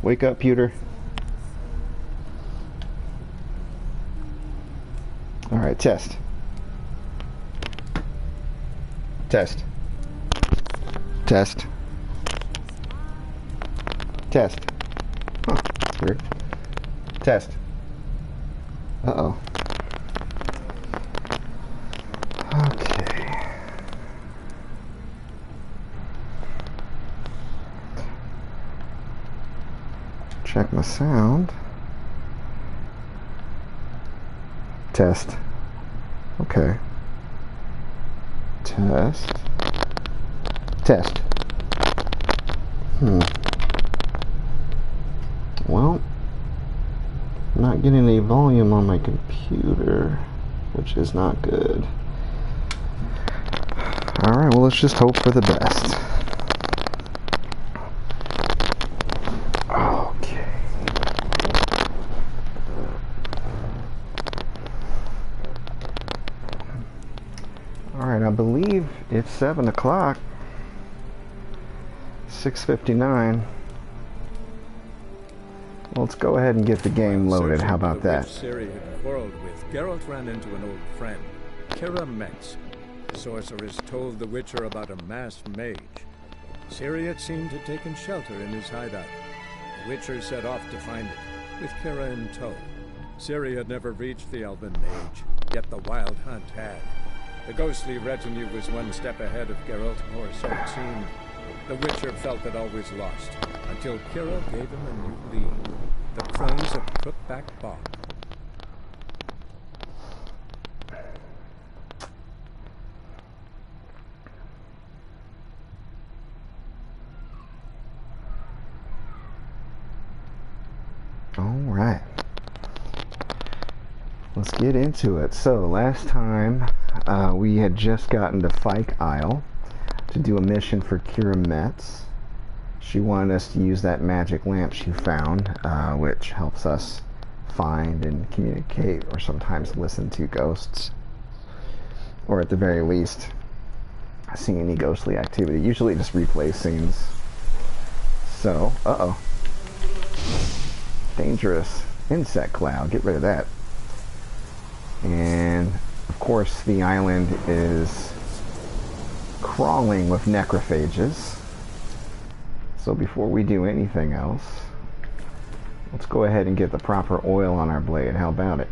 Wake up, Pewter. Alright, test. Test. Test. Test. Huh, that's weird. Test. Uh-oh. Okay. Check my sound. Test. Okay. Test. Test. Well, I'm not getting any volume on my computer, which is not good. Alright, well, let's just hope for the best. Okay. Alright, I believe it's 7 o'clock. 6:59. Well, let's go ahead and get the game loaded. How about that? Ciri had quarreled with, Geralt ran into an old friend, Kira Metz. The sorceress told the Witcher about a masked mage. Ciri had seemed to have taken shelter in his hideout. The Witcher set off to find it, with Kira in tow. Ciri had never reached the elven mage, yet the wild hunt had. The ghostly retinue was one step ahead of Geralt, or so it seemed. The Witcher felt it always lost, until Kira gave him a new lead. The crones of Crookback Bog. Alright. Let's get into it. So, last time we had just gotten to Fyke Isle to do a mission for Kira Metz. She wanted us to use that magic lamp she found, which helps us find and communicate or sometimes listen to ghosts. Or at the very least, see any ghostly activity. Usually just replay scenes. So, uh-oh. Dangerous insect cloud. Get rid of that. And, of course, the island is crawling with necrophages. So before we do anything else, let's go ahead and get the proper oil on our blade. How about it?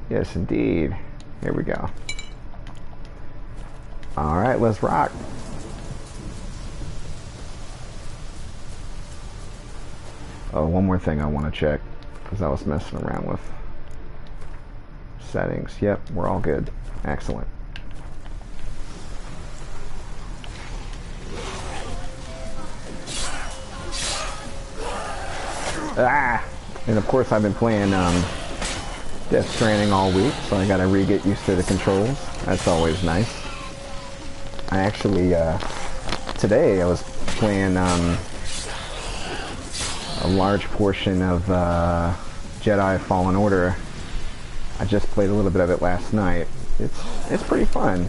Yes, indeed. Here we go. Alright, let's rock. Oh, one more thing I want to check, because I was messing around with settings. Yep, we're all good. Excellent. Ah! And of course I've been playing Death Stranding all week, so I gotta re-get used to the controls. That's always nice. I actually, today I was playing a large portion of Jedi Fallen Order. I just played a little bit of it last night. It's pretty fun.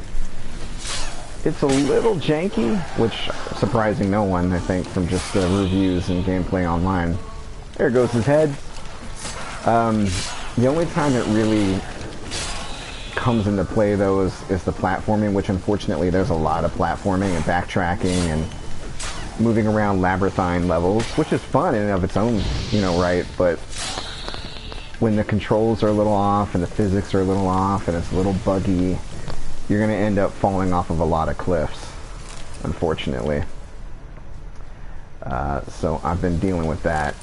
It's a little janky, which surprising no one, I think, from just the reviews and gameplay online. There goes his head. The only time it really comes into play, though, is the platforming, which unfortunately there's a lot of platforming and backtracking and moving around labyrinthine levels, which is fun in and of its own, right, but when the controls are a little off and the physics are a little off and it's a little buggy, you're going to end up falling off of a lot of cliffs, unfortunately. So I've been dealing with that.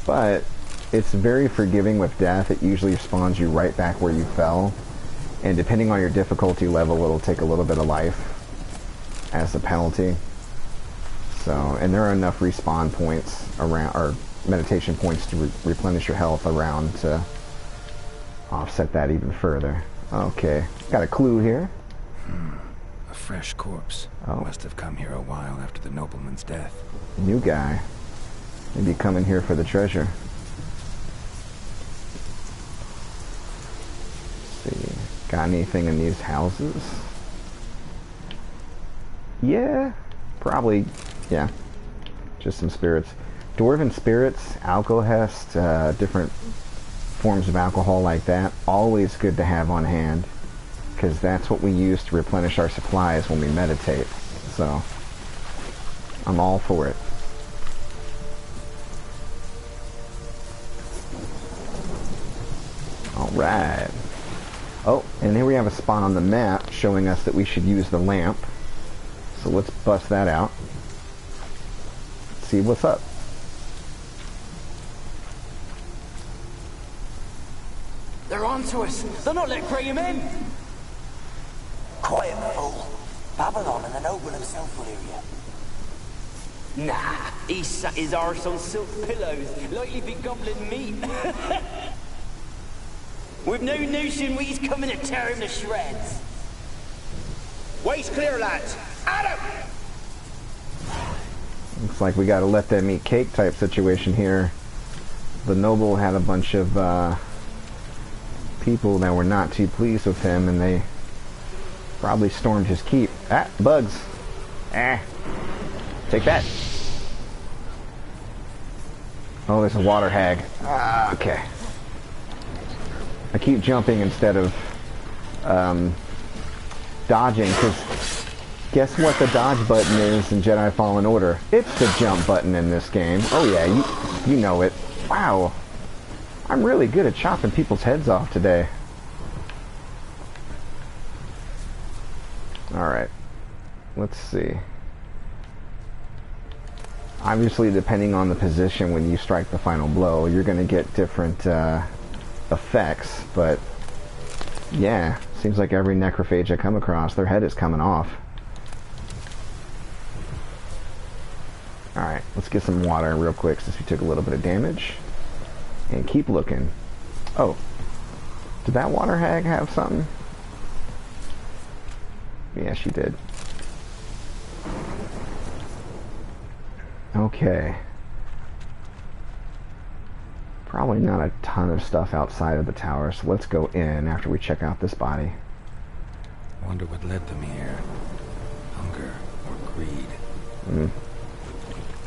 But it's very forgiving with death. It usually spawns you right back where you fell. And depending on your difficulty level, it'll take a little bit of life as a penalty. So, and there are enough respawn points around, or meditation points to replenish your health around to offset that even further. Okay, got a clue here. A fresh corpse. Oh. Must have come here a while after the nobleman's death. New guy. Maybe coming here for the treasure. Let's see. Got anything in these houses? Yeah. Probably. Yeah. just some spirits. Dwarven spirits, alcohest, different forms of alcohol like that, always good to have on hand, because that's what we use to replenish our supplies when we meditate. So, I'm all for it. Alright. Oh, and here we have a spot on the map showing us that we should use the lamp. So let's bust that out. See what's up. They're onto us. They're not letting Graham in. Quiet, fool. Babylon and the noble himself will hear you. Nah, he sat his arse on silk pillows, like he'd be gobbling meat. With no notion he's coming to tear him to shreds. Way's clear, lads. At him! Looks like we gotta let them eat cake type situation here. The noble had a bunch of people that were not too pleased with him, and they probably stormed his keep. Ah, bugs. Ah. Take that. Oh, there's a water hag. Ah, okay. I keep jumping instead of dodging, because guess what the dodge button is in Jedi Fallen Order? It's the jump button in this game. Oh yeah, you know it. Wow. I'm really good at chopping people's heads off today. Alright. Let's see. Obviously, depending on the position when you strike the final blow, you're going to get different effects, but yeah, seems like every necrophage I come across, their head is coming off. Alright, let's get some water real quick since we took a little bit of damage. And keep looking. Oh, did that water hag have something? Yeah, she did. Okay. Probably not a ton of stuff outside of the tower, so let's go in after we check out this body. Wonder what led them here. Hunger or greed?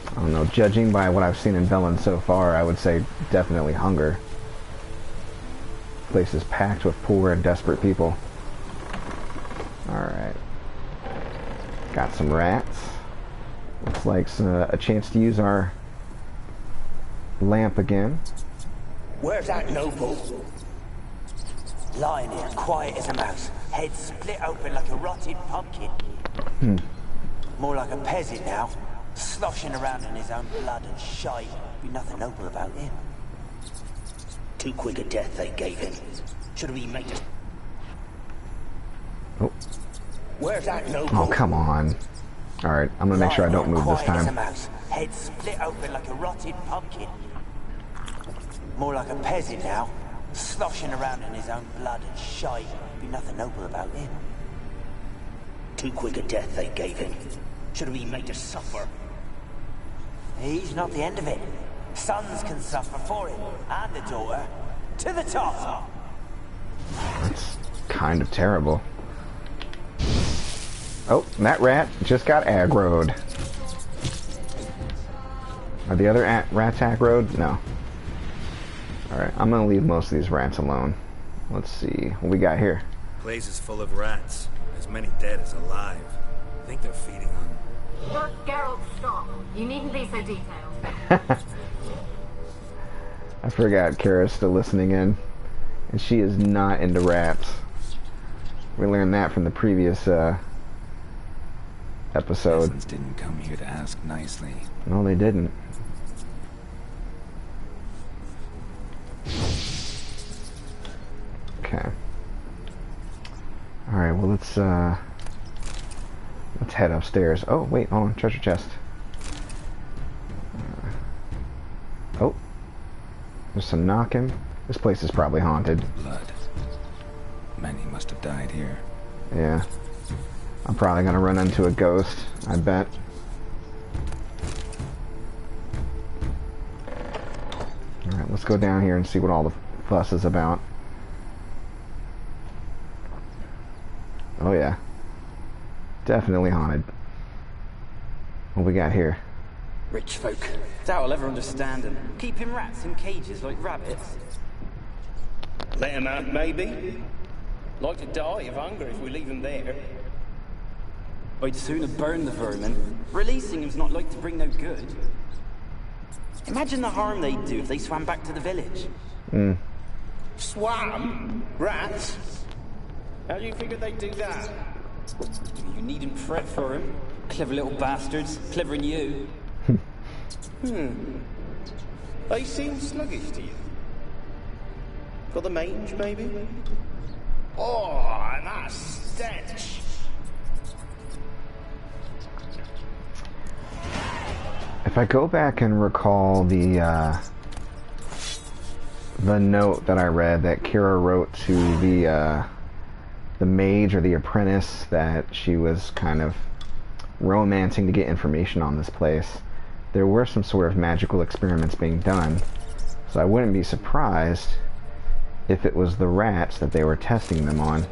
I don't know, judging by what I've seen in Velen so far, I would say definitely hunger. The place is packed with poor and desperate people. Alright. Got some rats. Looks like a chance to use our lamp again. Where's that noble? Lying here, quiet as a mouse. Head split open like a rotted pumpkin. More like a peasant now. Sloshing around in his own blood and shite. Be nothing noble about him. Too quick a death they gave him. Should have been made to... Oh. Where's that noble? Oh, come on. Alright, I'm gonna make sure I don't move this Quiet as a time. mouse. Head split open like a rotted pumpkin. More like a peasant now. Sloshing around in his own blood and shite. Be nothing noble about him. Too quick a death they gave him. Should have been made to suffer. He's not the end of it. Sons can suffer for him, and the daughter. To the top! That's kind of terrible. Oh, that rat just got aggroed. Are the other rats aggroed? No. Alright, I'm gonna leave most of these rats alone. Let's see what we got here. Place is full of rats. As many dead as alive. I think they're feeding on... Look, Geralt, stop. You needn't be so detailed. I forgot Kara's still listening in. And she is not into rats. We learned that from the previous episode. Peasants didn't come here to ask nicely. No, they didn't. Okay. Alright, well let's head upstairs. Oh, wait, hold on, treasure chest. Oh. There's some knocking. This place is probably haunted. Blood. Many must have died here. Yeah. I'm probably gonna run into a ghost, I bet. Alright, let's go down here and see what all the fuss is about. Oh yeah. Definitely haunted. What we got here? Rich folk. Doubt I'll ever understand them. Keeping rats in cages like rabbits. Let them out, maybe. Like to die of hunger if we leave them there. I'd sooner burn the vermin. Releasing them's not like to bring no good. Imagine the harm they'd do if they swam back to the village. Swam? Rats? How do you figure they'd do that? You needn't fret for them. Clever little bastards. Clever than you. They seem sluggish to you. Got the mange, maybe? Oh, and that stench! If I go back and recall the note that I read that Kira wrote to the mage or the apprentice that she was kind of romancing to get information on this place, there were some sort of magical experiments being done, so I wouldn't be surprised if it was the rats that they were testing them on.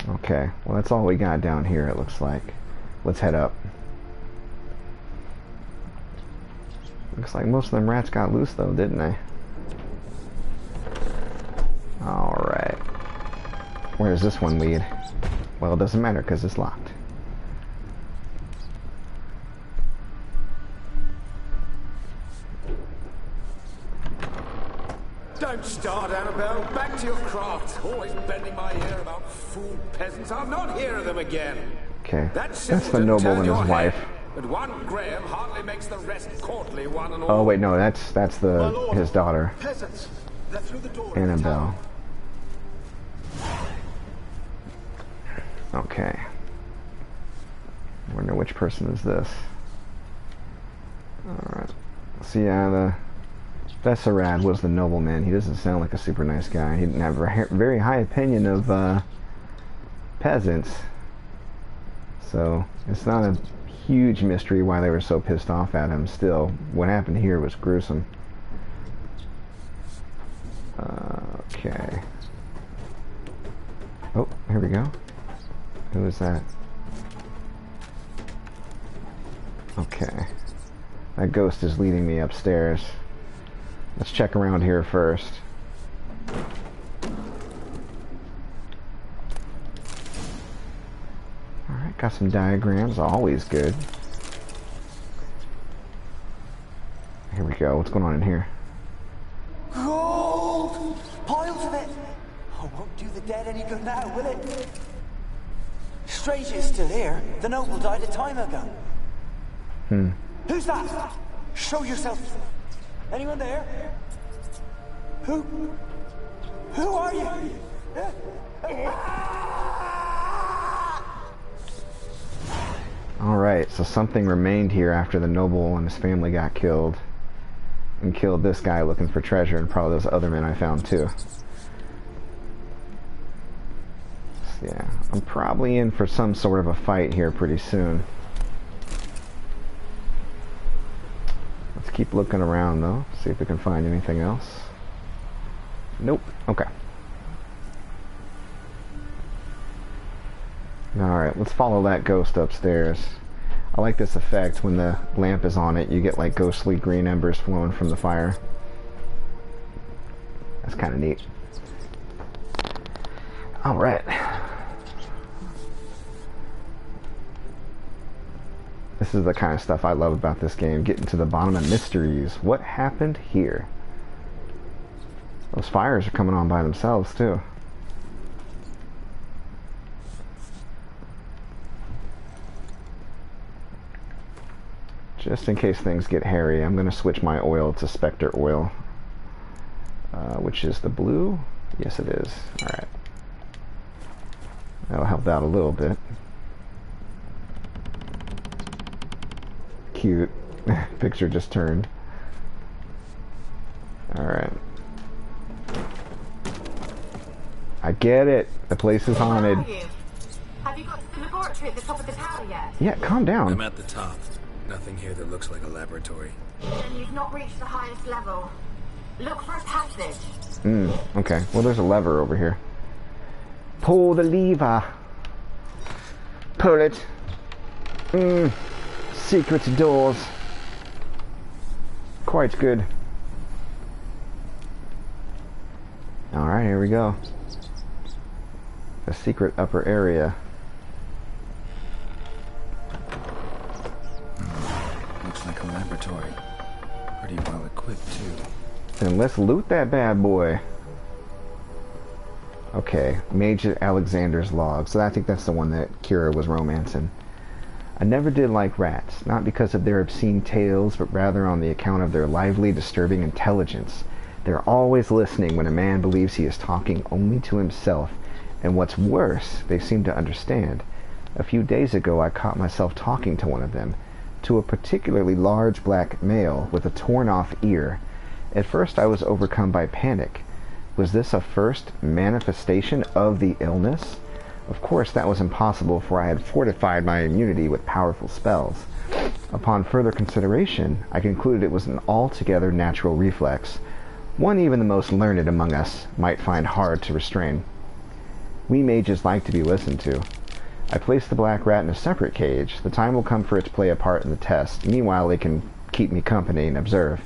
Okay, well that's all we got down here, it looks like. Let's head up. Looks like most of them rats got loose though, didn't they? Alright. Where does this one lead? Well, it doesn't matter because it's locked. Don't start, Annabelle. Back to your craft. Always bending my ear about fool peasants. I'll not hear them again. Okay, that's the noble and his wife. But one Graham hardly makes the rest courtly, one and all. Oh wait, no, that's his daughter, Peasants. They're through the door. Annabelle. Okay. I wonder which person is this. Alright. So yeah, the Vesserad was the nobleman. He doesn't sound like a super nice guy. He didn't have a very high opinion of peasants. So it's not a huge mystery why they were so pissed off at him. Still, what happened here was gruesome. Okay. Oh, here we go. Who is that? Okay. That ghost is leading me upstairs. Let's check around here first. Alright, got some diagrams, always good. Here we go, what's going on in here? Gold! Piles of it! Oh, won't do the dead any good now, will it? Strange it's still here. The noble died a time ago. Who's that? Show yourself. Anyone there? Who are you? Alright, so something remained here after the noble and his family got killed. And killed this guy looking for treasure, and probably those other men I found too. So yeah, I'm probably in for some sort of a fight here pretty soon. Let's keep looking around though, see if we can find anything else. Nope. Okay. Alright, let's follow that ghost upstairs. I like this effect. When the lamp is on it, you get like ghostly green embers flowing from the fire. That's kind of neat. Alright. This is the kind of stuff I love about this game. Getting to the bottom of mysteries. What happened here? Those fires are coming on by themselves too. Just in case things get hairy, I'm going to switch my oil to Spectre oil. Which is the blue? Yes, it is. Alright. That'll help out a little bit. Cute. Picture just turned. Alright. I get it. The place is haunted. Where are you? Have you got to the laboratory at the top of the tower yet? Yeah, calm down. I'm at the top. Nothing here that looks like a laboratory. Then you've not reached the highest level. Look for a passage. Okay. Well, there's a lever over here. Pull the lever. Pull it. Secret doors. Quite good. Alright, here we go. A secret upper area. Looks like a laboratory. Pretty well equipped, too. And let's loot that bad boy. Okay, Major Alexander's log. So I think that's the one that Kira was romancing. I never did like rats, not because of their obscene tales, but rather on the account of their lively, disturbing intelligence. They're always listening when a man believes he is talking only to himself, and what's worse, they seem to understand. A few days ago, I caught myself talking to one of them, to a particularly large black male with a torn-off ear. At first, I was overcome by panic. Was this a first manifestation of the illness? Of course, that was impossible, for I had fortified my immunity with powerful spells. Upon further consideration, I concluded it was an altogether natural reflex, one even the most learned among us might find hard to restrain. We mages like to be listened to. I placed the black rat in a separate cage. The time will come for it to play a part in the test. Meanwhile, it can keep me company and observe.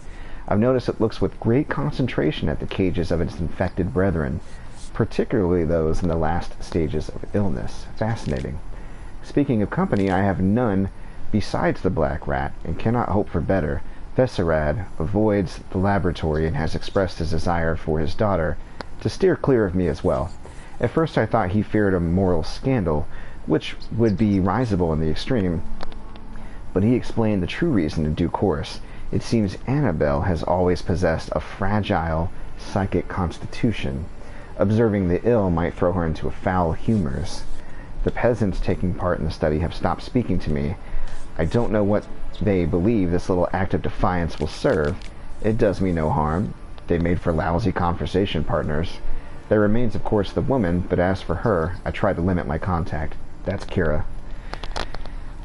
I've noticed it looks with great concentration at the cages of its infected brethren, particularly those in the last stages of illness. Fascinating. Speaking of company, I have none besides the black rat, and cannot hope for better. Vesserad avoids the laboratory and has expressed his desire for his daughter to steer clear of me as well. At first I thought he feared a moral scandal, which would be risible in the extreme, but he explained the true reason in due course. It seems Annabelle has always possessed a fragile psychic constitution. Observing the ill might throw her into foul humors. The peasants taking part in the study have stopped speaking to me. I don't know what they believe this little act of defiance will serve. It does me no harm. They made for lousy conversation partners. There remains, of course, the woman, but as for her, I try to limit my contact. That's Kira.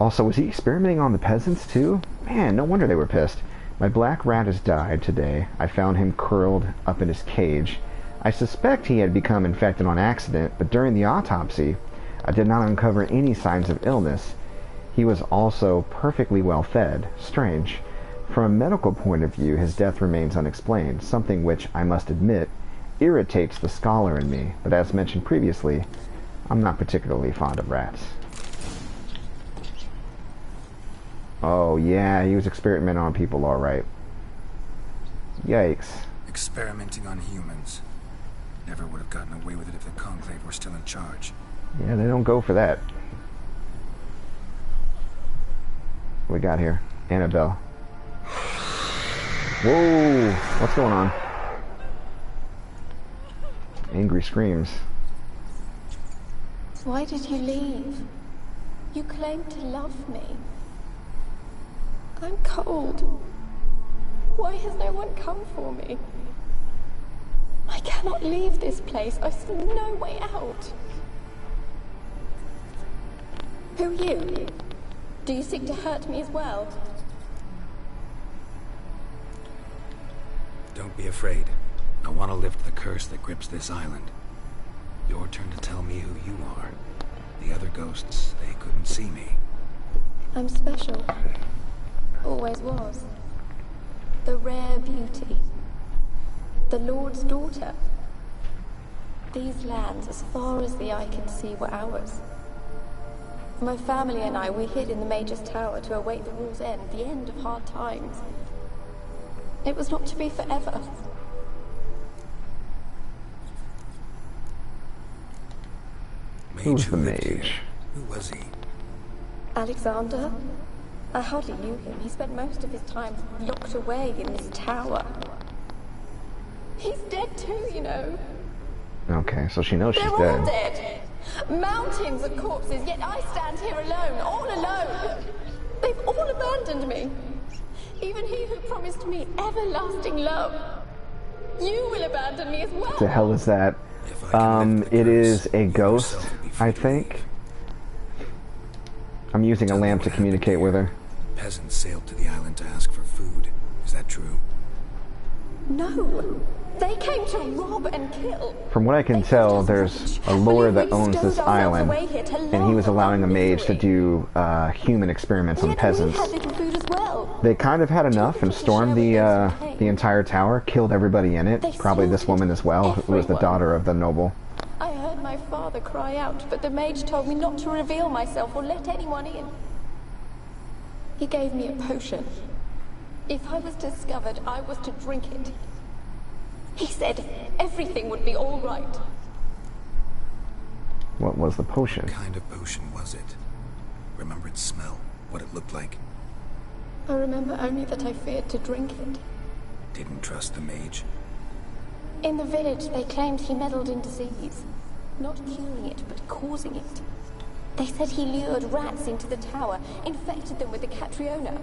Also, was he experimenting on the peasants, too? Man, no wonder they were pissed. My black rat has died today. I found him curled up in his cage. I suspect he had become infected on accident, but during the autopsy, I did not uncover any signs of illness. He was also perfectly well fed. Strange. From a medical point of view, his death remains unexplained, something which, I must admit, irritates the scholar in me, but as mentioned previously, I'm not particularly fond of rats. Oh yeah, he was experimenting on people, alright. Yikes. Experimenting on humans. Never would have gotten away with it if the Conclave were still in charge. Yeah, they don't go for that. What we got here? Annabelle. Whoa! What's going on? Angry screams. Why did you leave? You claimed to love me. I'm cold. Why has no one come for me? I cannot leave this place. I see no way out. Who are you? Do you seek to hurt me as well? Don't be afraid. I want to lift the curse that grips this island. Your turn to tell me who you are. The other ghosts, they couldn't see me. I'm special. Always was. The rare beauty. The Lord's daughter. These lands, as far as the eye can see, were ours. My family and I, we hid in the Major's Tower to await the war's end, the end of hard times. It was not to be forever. Who's the mage? Who was he? Alexander? I hardly knew him. He spent most of his time locked away in this tower. He's dead too, you know. Okay, so she knows she's They're dead. all dead. Mountains of corpses, yet I stand here alone, all alone. They've all abandoned me. Even he who promised me everlasting love. You will abandon me as well. What the hell is that? It is a ghost, I think. I'm using a lamp to communicate with her. Peasants sailed to the island to ask for food. Is that true? No. They came to rob and kill. From what I can tell, there's a lord that owns this island, and he was allowing a mage to do human experiments on peasants. We had little food as well. They kind of had enough and stormed the entire tower, killed everybody in it, probably this woman as well, who was the daughter of the noble. I heard my father cry out, but the mage told me not to reveal myself or let anyone in. He gave me a potion. If I was discovered, I was to drink it. He said everything would be all right. What was the potion? What kind of potion was it? Remember its smell? What it looked like? I remember only that I feared to drink it. Didn't trust the mage? In the village, they claimed he meddled in disease. Not curing it, but causing it. They said he lured rats into the tower, infected them with the Catriona.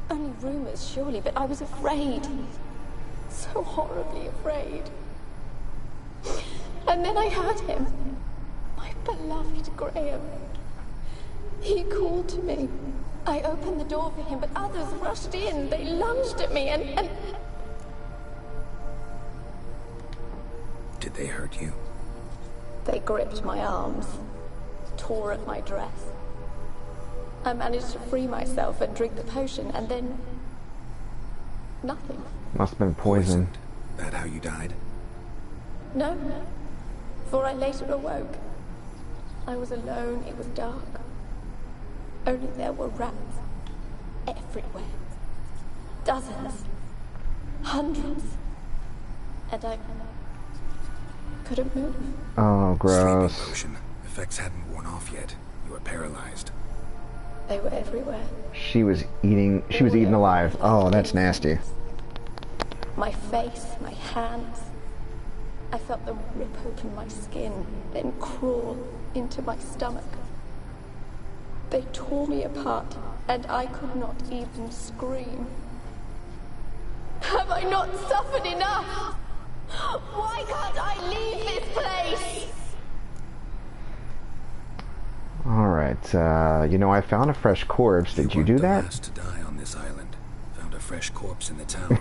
Only rumors, surely, but I was afraid. So horribly afraid. And then I heard him. My beloved Graham. He called to me. I opened the door for him, but others rushed in. They lunged at me and... Did they hurt you? They gripped my arms, tore at my dress. I managed to free myself and drink the potion, and then... nothing. Must have been poisoned. That how you died? No, for I later awoke. I was alone, it was dark. Only there were rats everywhere. Dozens. Hundreds. And I couldn't move. Oh, gross. Sleeping potion. Effects hadn't worn off yet. You were paralyzed. They were everywhere. She was eaten alive. Oh, that's nasty. My face, my hands. I felt them rip open my skin, then crawl into my stomach. They tore me apart, and I could not even scream. Have I not suffered enough? Why can't I leave this place? Alright, you know, I found a fresh corpse. Did you do that? You weren't the last to die on this island. Found a fresh corpse in the tower.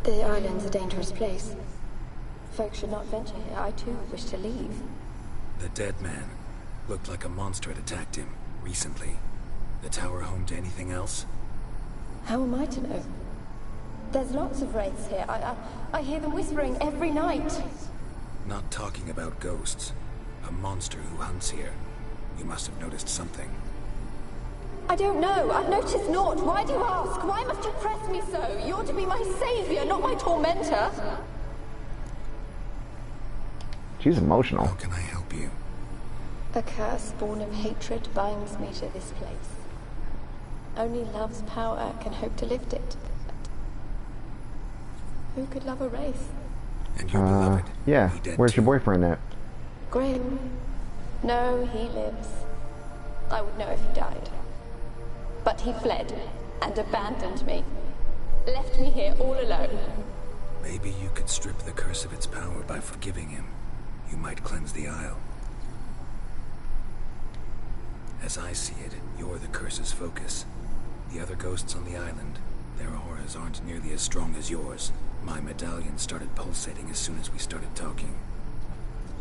The island's a dangerous place. Folks should not venture here. I too wish to leave. The dead man looked like a monster had attacked him recently. The tower home to anything else? How am I to know? There's lots of wraiths here. I hear them whispering every night. Not talking about ghosts. A monster who hunts here. You must have noticed something. I don't know. I've noticed naught. Why do you ask? Why must you press me so? You're to be my savior, not my tormentor. She's emotional. How can I help you? A curse born of hatred binds me to this place. Only love's power can hope to lift it. But who could love a wraith? And your beloved? Yeah. Where's your boyfriend at? Graham. No, he lives. I would know if he died. But he fled and abandoned me. Left me here all alone. Maybe you could strip the curse of its power by forgiving him. You might cleanse the Isle. As I see it, you're the curse's focus. The other ghosts on the island, their auras aren't nearly as strong as yours. My medallion started pulsating as soon as we started talking.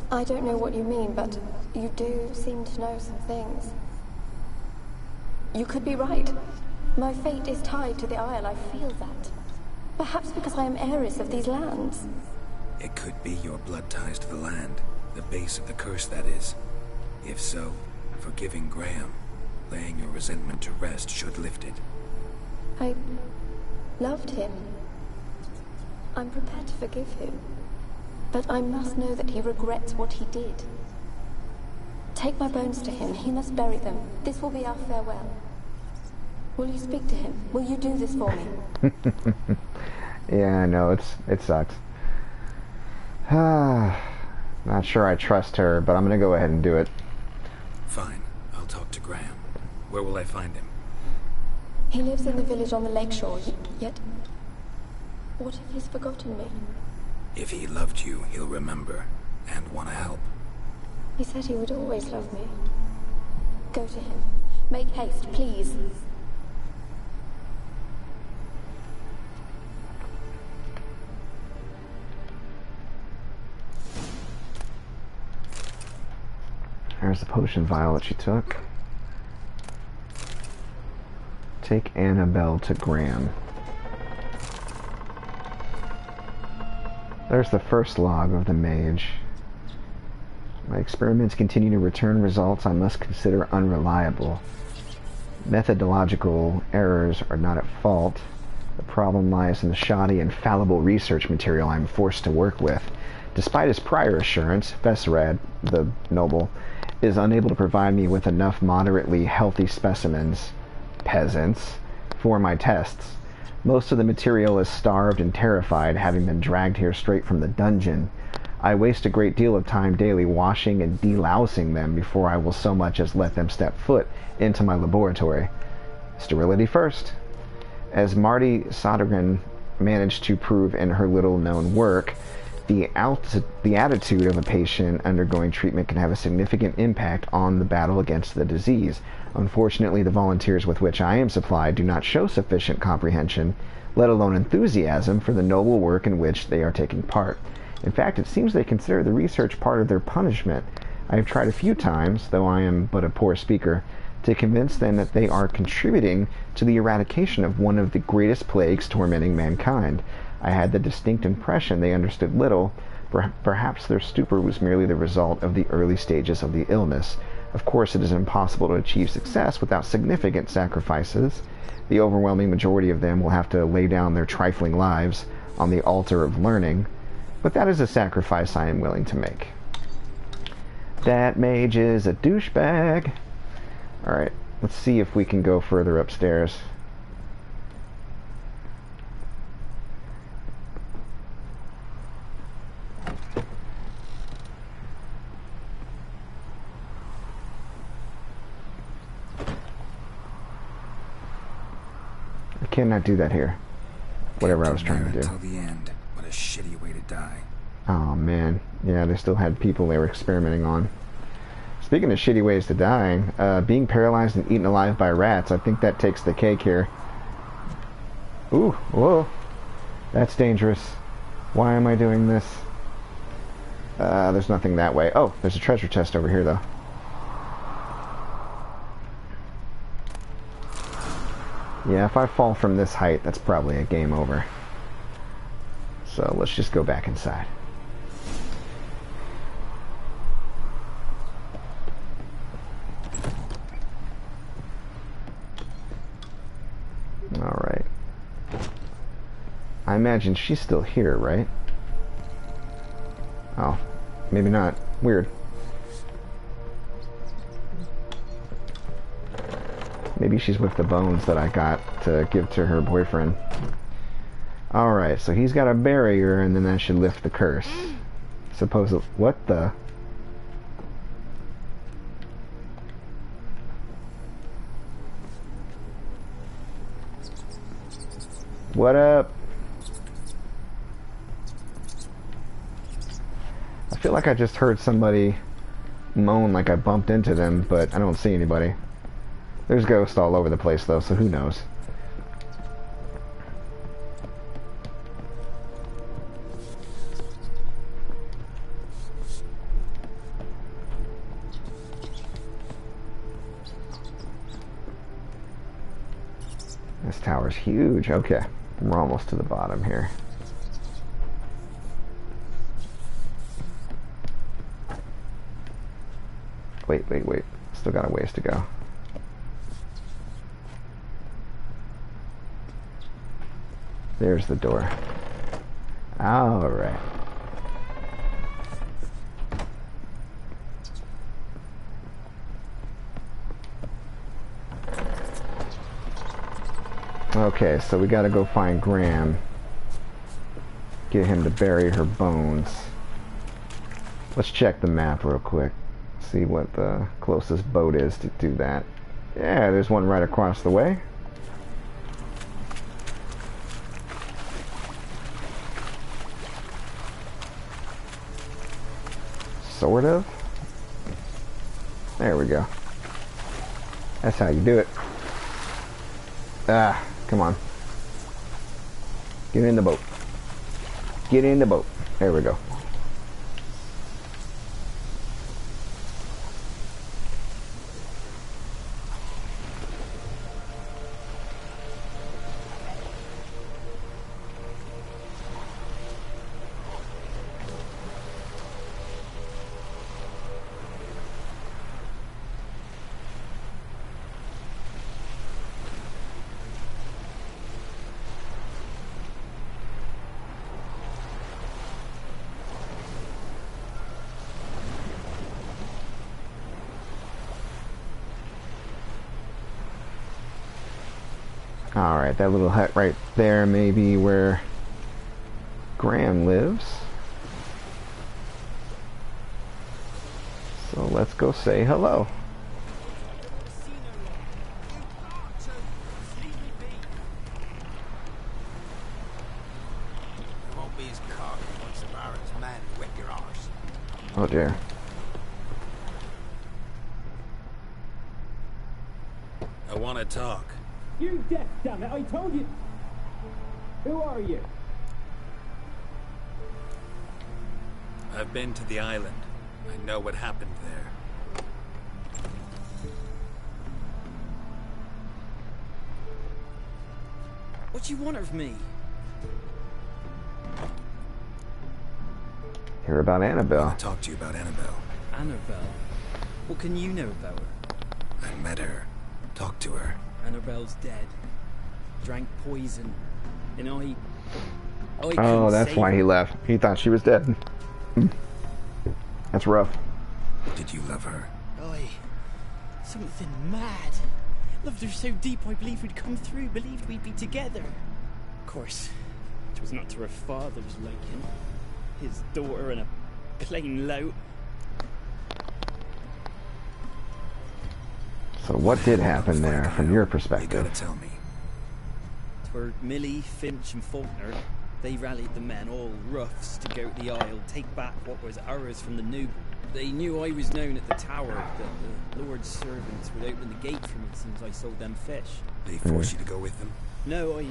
I don't know what you mean, but you do seem to know some things. You could be right. My fate is tied to the Isle, I feel that. Perhaps because I am heiress of these lands. It could be your blood ties to the land, the base of the curse, that is. If so, forgiving Graham, laying your resentment to rest should lift it. I loved him. I'm prepared to forgive him. But I must know that he regrets what he did. Take my bones to him. He must bury them. This will be our farewell. Will you speak to him? Will you do this for me? Yeah, I know. It sucks. Not sure I trust her, but I'm gonna go ahead and do it. Fine. I'll talk to Graham. Where will I find him? He lives in the village on the lakeshore, yet... What if he's forgotten me? If he loved you, he'll remember, and want to help. He said he would always love me. Go to him. Make haste, please. There's the potion vial that she took. Take Annabelle to Graham. There's the first log of the mage. My experiments continue to return results I must consider unreliable. Methodological errors are not at fault. The problem lies in the shoddy and fallible research material I'm forced to work with. Despite his prior assurance, Vesrad, the noble, is unable to provide me with enough moderately healthy specimens, peasants, for my tests. Most of the material is starved and terrified, having been dragged here straight from the dungeon. I waste a great deal of time daily washing and delousing them before I will so much as let them step foot into my laboratory. Sterility first. As Marty Sodergren managed to prove in her little-known work, the attitude of a patient undergoing treatment can have a significant impact on the battle against the disease. Unfortunately, the volunteers with which I am supplied do not show sufficient comprehension, let alone enthusiasm, for the noble work in which they are taking part. In fact, it seems they consider the research part of their punishment. I have tried a few times, though I am but a poor speaker, to convince them that they are contributing to the eradication of one of the greatest plagues tormenting mankind. I had the distinct impression they understood little. Perhaps their stupor was merely the result of the early stages of the illness. Of course, it is impossible to achieve success without significant sacrifices. The overwhelming majority of them will have to lay down their trifling lives on the altar of learning. But that is a sacrifice I am willing to make. That mage is a douchebag. Alright, let's see if we can go further upstairs. I cannot do that here. Whatever I was trying to do. Until the end. What a shitty way to die. Oh man, yeah, they still had people they were experimenting on. Speaking of shitty ways to die, being paralyzed and eaten alive by rats, I think that takes the cake here. Ooh, whoa, that's dangerous. Why am I doing this? There's nothing that way. Oh, there's a treasure chest over here though. Yeah, if I fall from this height, that's probably a game over. So let's just go back inside. Alright. I imagine she's still here, right? Oh, maybe not. Weird. Maybe she's with the bones that I got to give to her boyfriend. Alright, so he's got a barrier, and then that should lift the curse. Suppose it... What the... What up? I feel like I just heard somebody moan like I bumped into them, but I don't see anybody. There's ghosts all over the place though, so who knows? This tower's huge. Okay, we're almost to the bottom here. Wait. Still got a ways to go. There's the door. Alright. Okay, so we gotta go find Graham. Get him to bury her bones. Let's check the map real quick. See what the closest boat is to do that. Yeah, there's one right across the way. Sort of. There we go. That's how you do it. Ah, come on. Get in the boat. Get in the boat. There we go. Alright, that little hut right there may be where Graham lives. So let's go say hello. Oh dear. I want to talk. You deaf, damn it! I told you. Who are you? I've been to the island. I know what happened there. What do you want of me? Hear about Annabelle. I want to talk to you about Annabelle. Annabelle? What can you know about her? I met her. Talked to her. Annabelle's dead. Drank poison. And I oh, that's why he left. He thought she was dead. That's rough. Did you love her? Something mad. Loved her so deep I believed we'd come through, believed we'd be together. Of course, it was not to her father's liking. His daughter and a plain lout. So what did happen there from your perspective? You gotta tell me. Twere Millie, Finch and Faulkner. They rallied the men, all roughs, to go to the Isle, take back what was ours from the noob. They knew I was known at the tower, that the Lord's servants would open the gate for me as soon as I sold them fish. They forced you to go with them? No, I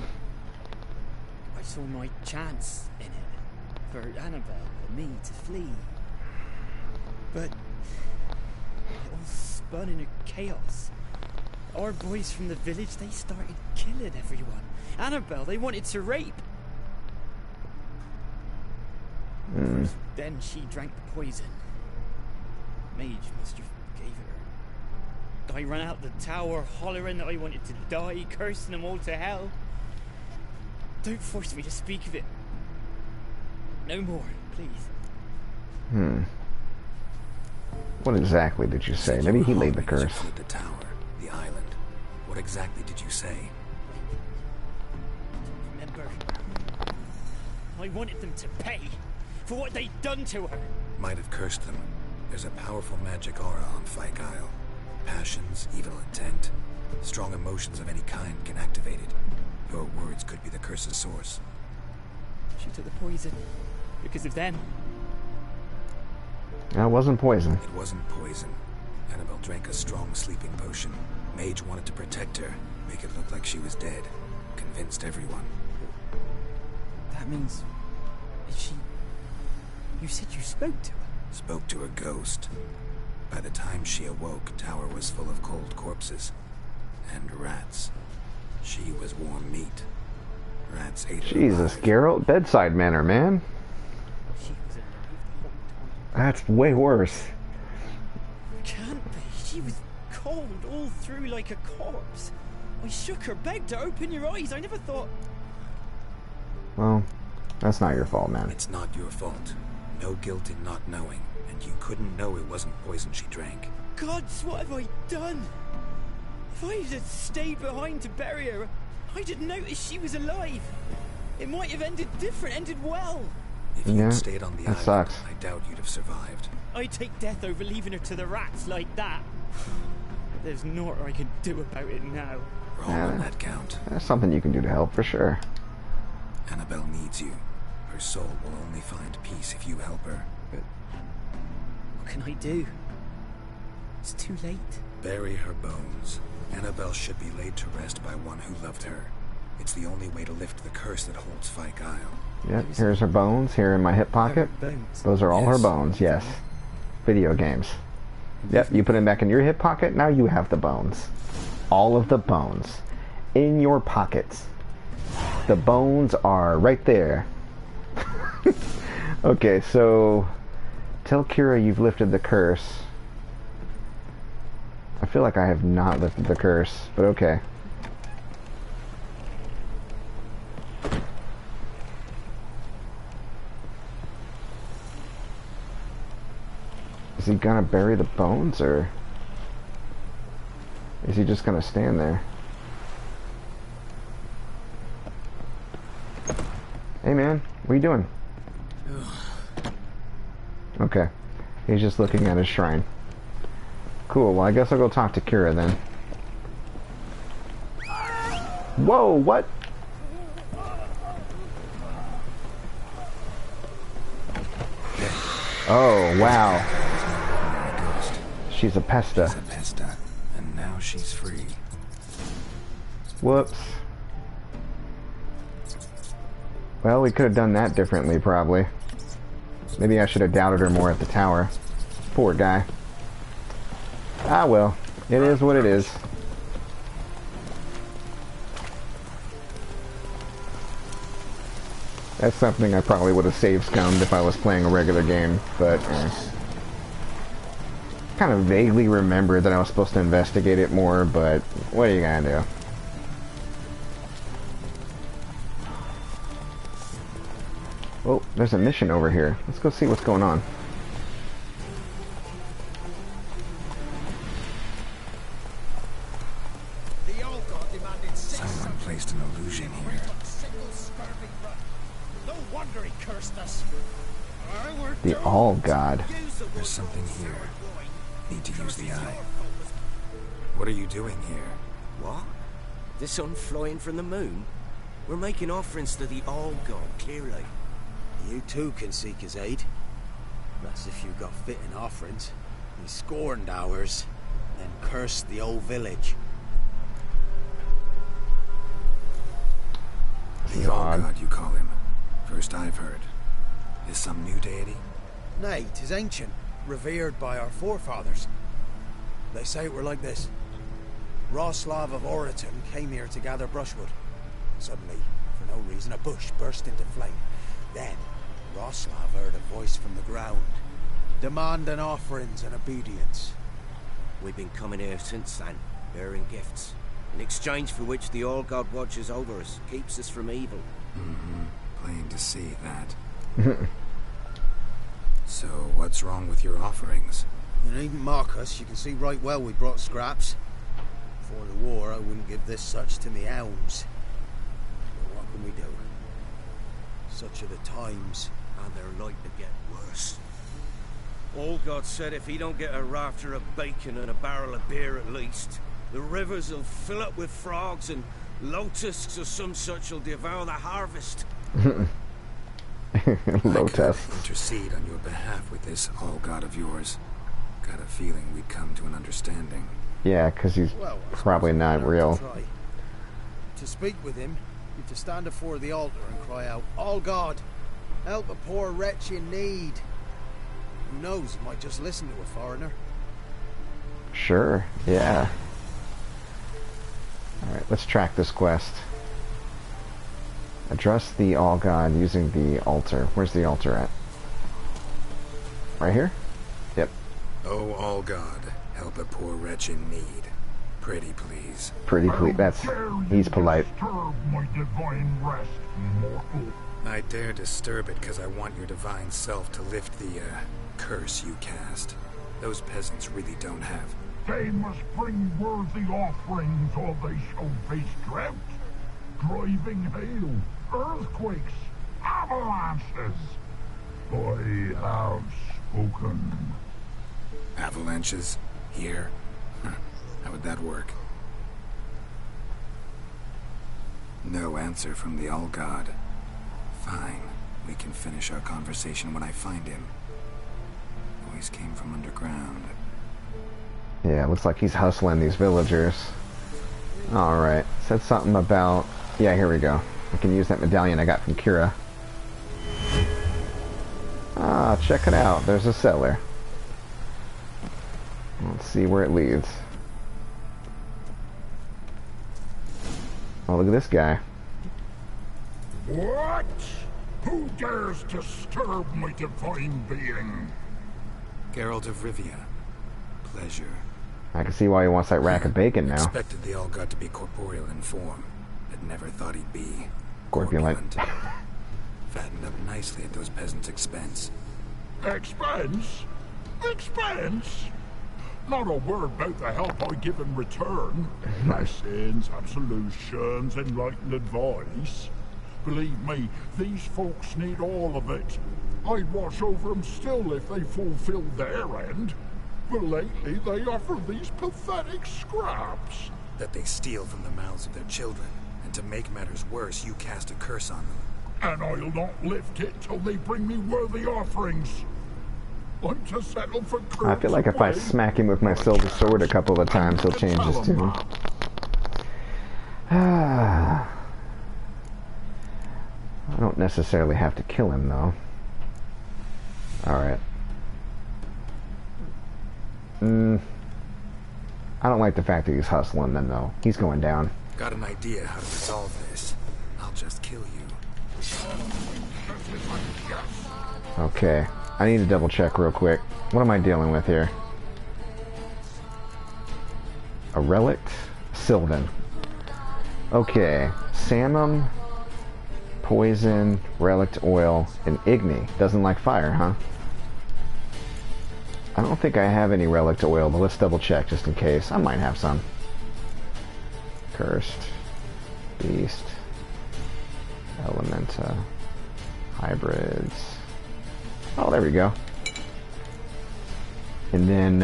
saw my chance in it, for Annabelle and me to flee. But it all spun in a chaos. Our boys from the village, they started killing everyone. Annabelle, they wanted to rape. Then she drank the poison. Mage must have gave it her. I ran out the tower hollering that I wanted to die, cursing them all to hell. Don't force me to speak of it. No more, please. What exactly did you say? Maybe he laid the curse. The tower, the island. What exactly did you say? Remember, I wanted them to pay for what they'd done to her. Might have cursed them. There's a powerful magic aura on Fyke Isle. Passions, evil intent, strong emotions of any kind can activate it. Your words could be the curse's source. She took the poison because of them. That wasn't poison. It wasn't poison. Annabelle drank a strong sleeping potion. Mage wanted to protect her, make it look like she was dead. Convinced everyone. That means... she... You said you spoke to her? Spoke to a ghost. By the time she awoke, tower was full of cold corpses. And rats. She was warm meat. Rats ate her Jesus, alive. Geralt, bedside manner, man. She was alive the whole time. That's way worse. Can't be. She was cold all through like a corpse. I shook her, begged her, open your eyes. I never thought... Well, that's not your fault, man. It's not your fault. No guilt in not knowing, and you couldn't know it wasn't poison she drank. Gods, what have I done? If I had stayed behind to bury her, I'd have noticed she was alive. It might have ended different, ended well. If you'd stayed on the island, sucks. I doubt you'd have survived. I'd take death over leaving her to the rats like that. But there's naught I can do about it now. Wrong on that count. That's something you can do to help, for sure. Annabelle needs you. Her soul will only find peace if you help her. But what can I do? It's too late. Bury her bones. Annabelle should be laid to rest by one who loved her. It's the only way to lift the curse that holds Fyke Isle. Yep, here's her bones, here in my hip pocket. Those are all her bones, yes. Video games. Yep, you put them back in your hip pocket, now you have the bones. All of the bones. In your pockets. The bones are right there. Okay, so... Tell Kira you've lifted the curse. I feel like I have not lifted the curse, but okay. Is he gonna bury the bones, or is he just gonna stand there? Hey man, what are you doing? Okay. He's just looking at his shrine. Cool, well I guess I'll go talk to Kira then. Whoa, what? Oh, wow. She's a pesta. She's a pesta, and now she's free. Whoops. Well, we could have done that differently, probably. Maybe I should have doubted her more at the tower. Poor guy. Ah, well. It is what it is. That's something I probably would have save scummed if I was playing a regular game, but kind of vaguely remember that I was supposed to investigate it more, but what are you gonna do? Oh, there's a mission over here. Let's go see what's going on. Someone placed an illusion here. The All God. There's something here. Need to use the eye. What are you doing here? What? The sun flying from the moon? We're making offerings to the All God, clearly. You too can seek his aid. That's if you got fitting offerings. He scorned ours, then cursed the old village. The All God, you call him. First I've heard. Is some new deity? Nay, 'tis ancient, revered by our forefathers. They say it were like this. Roslav of Oriton came here to gather brushwood. Suddenly, for no reason, a bush burst into flame. Then, Roslav heard a voice from the ground, demanding offerings and obedience. We've been coming here since then, bearing gifts, in exchange for which the All God watches over us, keeps us from evil. Plain to see that. So, what's wrong with your offerings? You needn't mock us, you can see right well we brought scraps. Before the war, I wouldn't give this such to me elms. But what can we do? Such are the times. And they're like to get worse. All God said if he don't get a rafter of bacon and a barrel of beer at least, the rivers will fill up with frogs and lotuses or some such will devour the harvest. Lotus. Intercede on your behalf with this All God of yours. Got a feeling we'd come to an understanding. Yeah, because he's probably not real. To speak with him, you've to stand before the altar and cry out, All God, help a poor wretch in need. Who knows, he might just listen to a foreigner. Sure, yeah. Alright, let's track this quest. Address the All God using the altar. Where's the altar at? Right here? Yep. Oh, All God, help a poor wretch in need. Pretty please. Pretty please. That's... he's polite. My divine rest, mortal. I dare disturb it because I want your divine self to lift the, curse you cast. Those peasants really don't have. They must bring worthy offerings or they shall face drought, driving hail, earthquakes, avalanches. I have spoken. Avalanches? Here? How would that work? No answer from the All God. Fine. We can finish our conversation when I find him. Voice came from underground. Yeah, looks like he's hustling these villagers. Alright. Said something about... yeah, here we go. I can use that medallion I got from Kira. Ah, check it out. There's a cellar. Let's see where it leads. Oh, look at this guy. What? Who dares disturb my divine being? Geralt of Rivia. Pleasure. I can see why he wants that rack of bacon now. Expected the All God to be corporeal in form, but never thought he'd be corpulent. Fattened up nicely at those peasants' expense. Expense? Expense? Not a word about the help I give in return. Blessings, absolutions, enlightened advice. Believe me, these folks need all of it. I'd watch over them still if they fulfilled their end. But lately they offer these pathetic scraps. That they steal from the mouths of their children, and to make matters worse, you cast a curse on them. And I'll not lift it till they bring me worthy offerings. I'm to settle for I feel like if I smack him with my silver sword a couple of times, he'll change his tune. I don't necessarily have to kill him, though. Alright. I don't like the fact that he's hustling them, though. He's going down. Got an idea how to resolve this. I'll just kill you. Okay. I need to double check real quick. What am I dealing with here? A relict? Sylvan. Okay. Samum, poison, relict oil, and Igni. Doesn't like fire, huh? I don't think I have any relict oil, but let's double check just in case. I might have some. Cursed. Beast. Elementa. Hybrids. Oh, there we go. And then,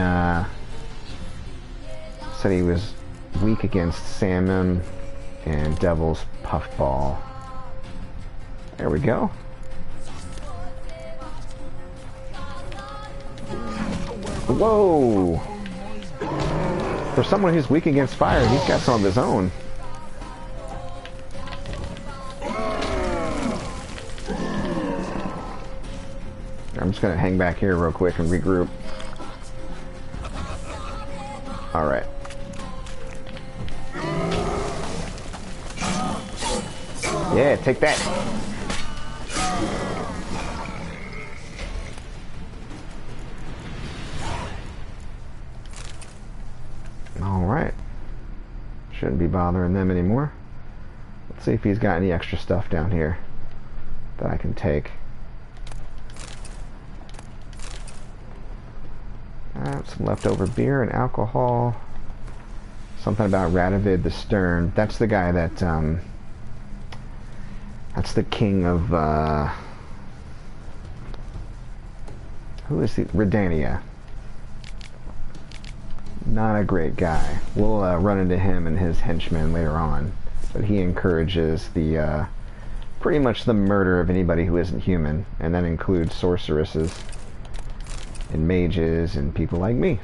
said he was weak against salmon and devil's puffball. There we go. Whoa! For someone who's weak against fire, he's got some of his own. I'm just gonna hang back here real quick and regroup. Alright. Yeah, take that! Alright. Shouldn't be bothering them anymore. Let's see if he's got any extra stuff down here that I can take. Some leftover beer and alcohol. Something about Radovid the Stern. That's the guy that, that's the king of, who is he? Redania. Not a great guy. We'll run into him and his henchmen later on. But he encourages the, pretty much the murder of anybody who isn't human. And that includes sorceresses. And mages and people like me.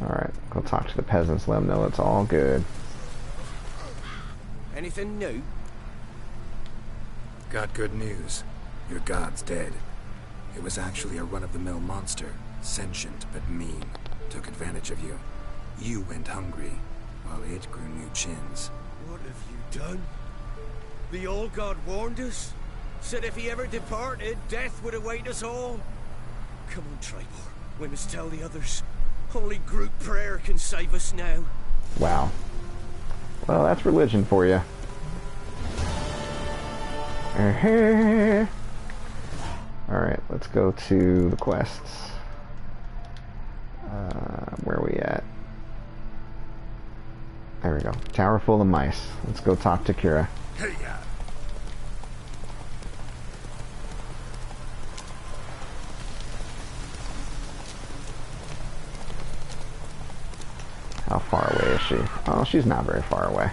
Alright, go talk to the peasants, let them know it's all good. Anything new? Got good news. Your god's dead. It was actually a run-of-the-mill monster. Sentient, but mean. Took advantage of you. You went hungry, while it grew new chins. What have you done? The old god warned us. Said if he ever departed, death would await us all. Come on, Tribor. We must tell the others. Only group prayer can save us now. Wow. Well, that's religion for you. Alright, let's go to the quests. Where are we at? There we go. Tower full of mice. Let's go talk to Kira. Hey, How far away is she? Oh, she's not very far away.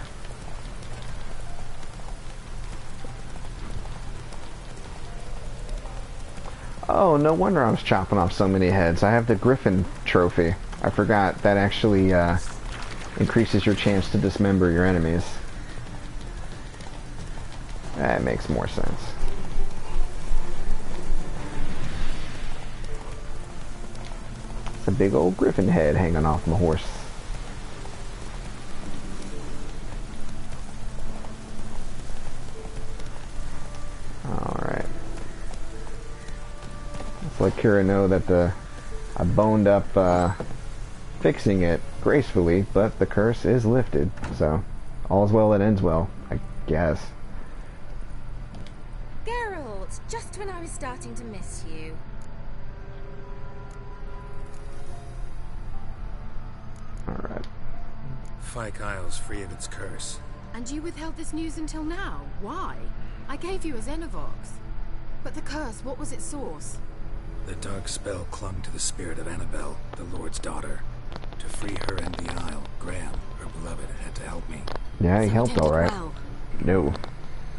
Oh, no wonder I was chopping off so many heads. I have the Griffin trophy. I forgot that actually increases your chance to dismember your enemies. That makes more sense. It's a big old griffin head hanging off my horse. Alright. Let's let Kira know that I boned up fixing it gracefully, but the curse is lifted, so all's well that ends well, I guess. Geralt, just when I was starting to miss you. Alright. Fyke Isle's free of its curse. And you withheld this news until now? Why? I gave you a Xenovox. But the curse, what was its source? The dark spell clung to the spirit of Annabelle, the Lord's daughter. To free her and the Isle, Graham, her beloved, had to help me. Yeah, he helped alright. Well. No.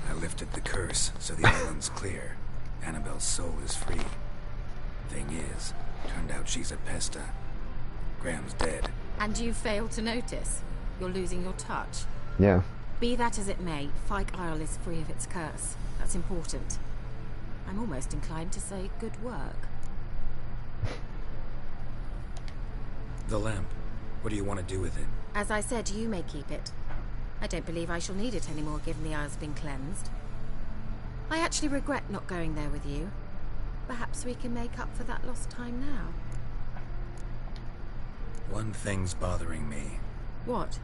I lifted the curse, so the island's clear. Annabelle's soul is free. Thing is, turned out she's a pesta. Graham's dead. And you failed to notice? You're losing your touch. Yeah. Be that as it may, Fyke Isle is free of its curse. That's important. I'm almost inclined to say good work. The lamp. What do you want to do with it? As I said, you may keep it. I don't believe I shall need it anymore, given the Isle's been cleansed. I actually regret not going there with you. Perhaps we can make up for that lost time now. One thing's bothering me. What?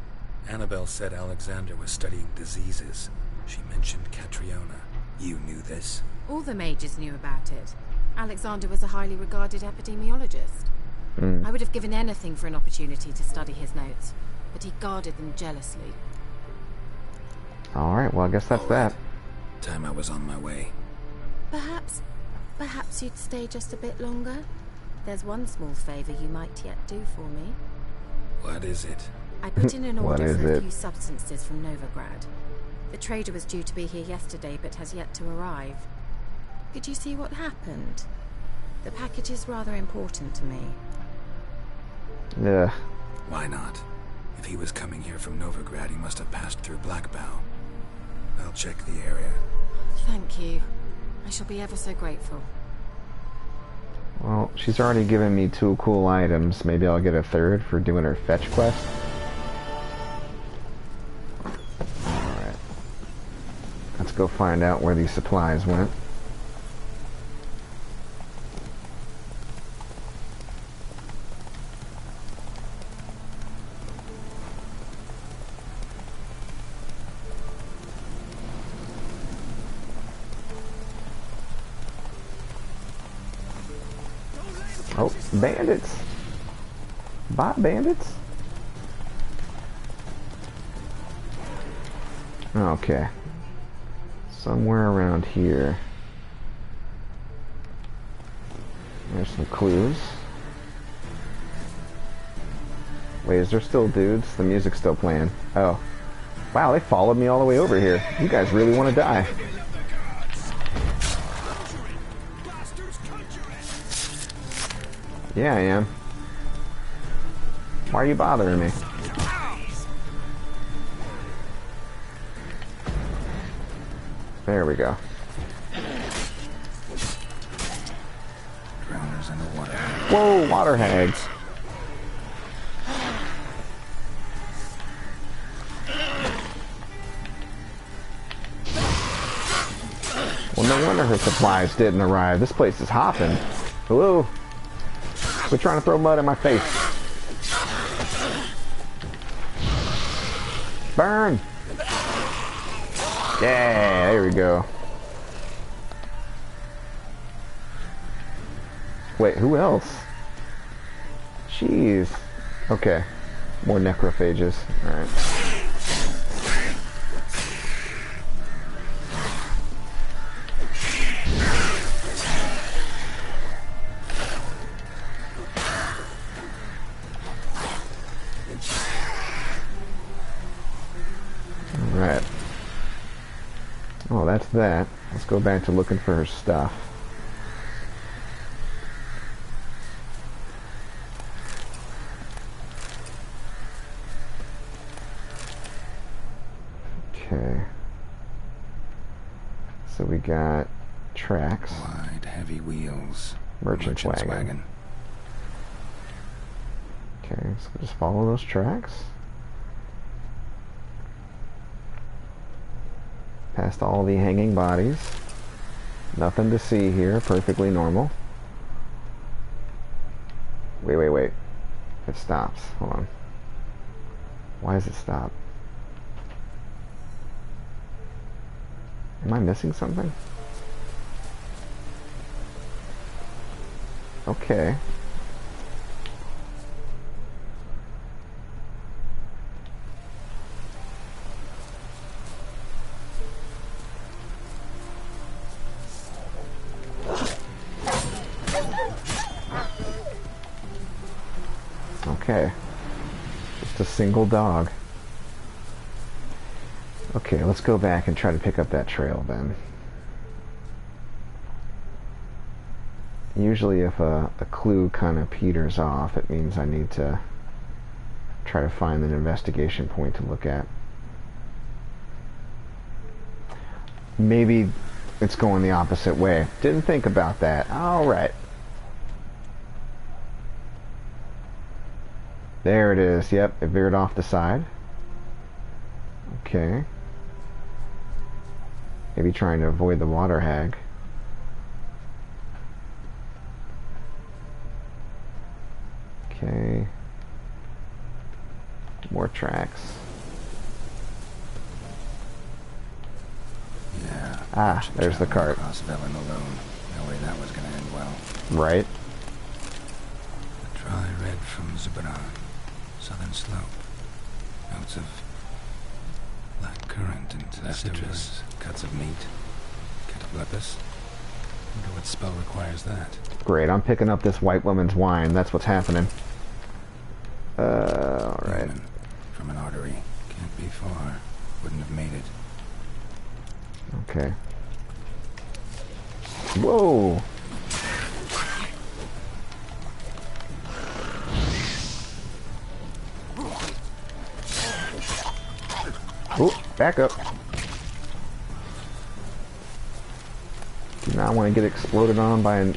Annabelle said Alexander was studying diseases. She mentioned Catriona. You knew this? All the mages knew about it. Alexander was a highly regarded epidemiologist. I would have given anything for an opportunity to study his notes, but he guarded them jealously. Alright, well I guess that's that. Time I was on my way. Perhaps you'd stay just a bit longer? There's one small favor you might yet do for me. What is it? I put in an order for a it? few substances from Novigrad. The trader was due to be here yesterday, but has yet to arrive. Could you see what happened? The package is rather important to me. Yeah. Why not? If he was coming here from Novigrad, he must have passed through Blackbow. I'll check the area. Thank you. I shall be ever so grateful. Well, she's already given me 2 cool items. Maybe I'll get a 3rd for doing her fetch quest. Alright. Let's go find out where these supplies went. Oh, bandits! Bot bandits? Okay. Somewhere around here. There's some clues. Wait, is there still dudes? The music's still playing. Oh. Wow, they followed me all the way over here. You guys really want to die. Yeah, I am. Why are you bothering me? There we go. Drowners in the water. Whoa, water hags. Well, no wonder her supplies didn't arrive. This place is hopping. Hello? Quit trying to throw mud in my face. Burn! Yeah, there we go. Wait, who else? Jeez. Okay. More necrophages. Alright. Alright. Oh, that's that. Let's go back to looking for her stuff. Okay. So we got tracks. Wide, heavy wheels. Merchant's wagon. Okay, so just follow those tracks. Past all the hanging bodies. Nothing to see here, perfectly normal. Wait. It stops. Hold on. Why does it stop? Am I missing something? Okay. okay. Just a single dog. Okay, let's go back and try to pick up that trail then. Usually if a clue kind of peters off, it means I need to try to find an investigation point to look at. Maybe it's going the opposite way. Didn't think about that. Alright. There it is. Yep, it veered off the side. Okay. Maybe trying to avoid the water hag. Okay. More tracks. Yeah. Ah, there's the cart. Cross Velen alone. No way that was gonna end well. Right. The dry red from Zubaran. Southern slope. Notes of black currant and citrus. Cuts of meat. Cataplepis. Wonder what spell requires that. Great, I'm picking up this white woman's wine. That's what's happening. Alright. From an artery. Can't be far. Wouldn't have made it. Okay. Whoa! Oh, back up. Do not want to get exploded on by a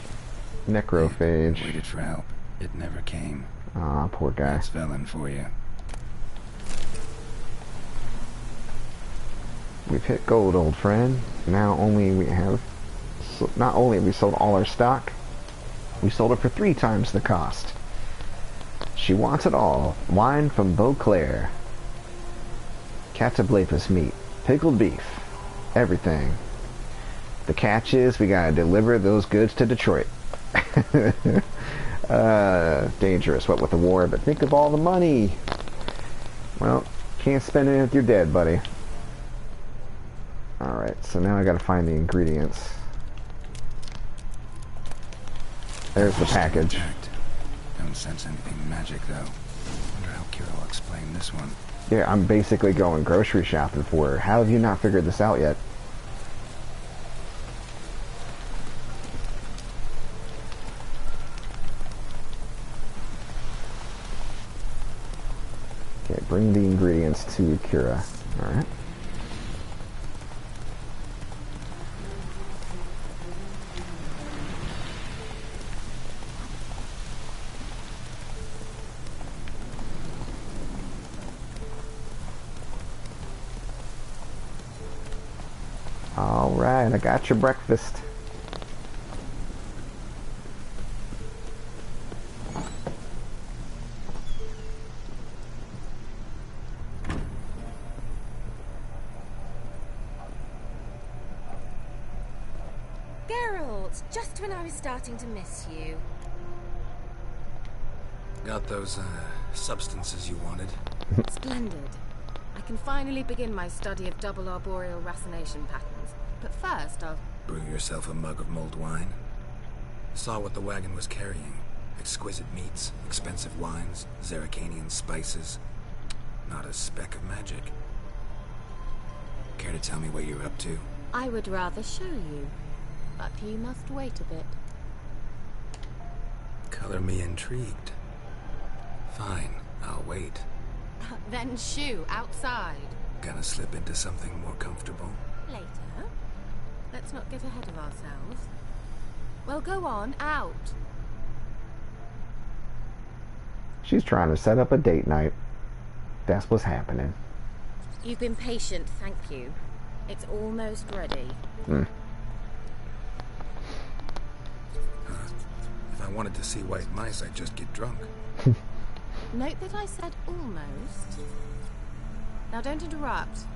necrophage. Waited for help. It never came. Ah, poor guy. That's Velen for you. We've hit gold, old friend. Not only we sold all our stock, we sold it for 3 times the cost. She wants it all. Wine from Beauclair. Cataplepis meat. Pickled beef. Everything. The catch is we gotta deliver those goods to Detroit. Dangerous, what with the war, but think of all the money. Well, can't spend it if you're dead, buddy. Alright, so now I gotta find the ingredients. There's the package. Don't sense anything magic, though. Wonder how Kira will explain this one. Yeah, I'm basically going grocery shopping for her. How have you not figured this out yet? Okay, bring the ingredients to Kira. Alright. Alright, I got your breakfast. Geralt, just when I was starting to miss you. Got those, substances you wanted? Splendid. I can finally begin my study of double arboreal racination patterns. But first, I'll... Brew yourself a mug of mulled wine. Saw what the wagon was carrying. Exquisite meats, expensive wines, Zerrikanian spices. Not a speck of magic. Care to tell me what you're up to? I would rather show you, but you must wait a bit. Color me intrigued. Fine, I'll wait. Then shoo, outside. Gonna slip into something more comfortable? Later. Let's not get ahead of ourselves. Well, go on, out. She's trying to set up a date night. That's what's happening. You've been patient, thank you. It's almost ready. If I wanted to see white mice, I'd just get drunk. Note that I said almost. Now don't interrupt.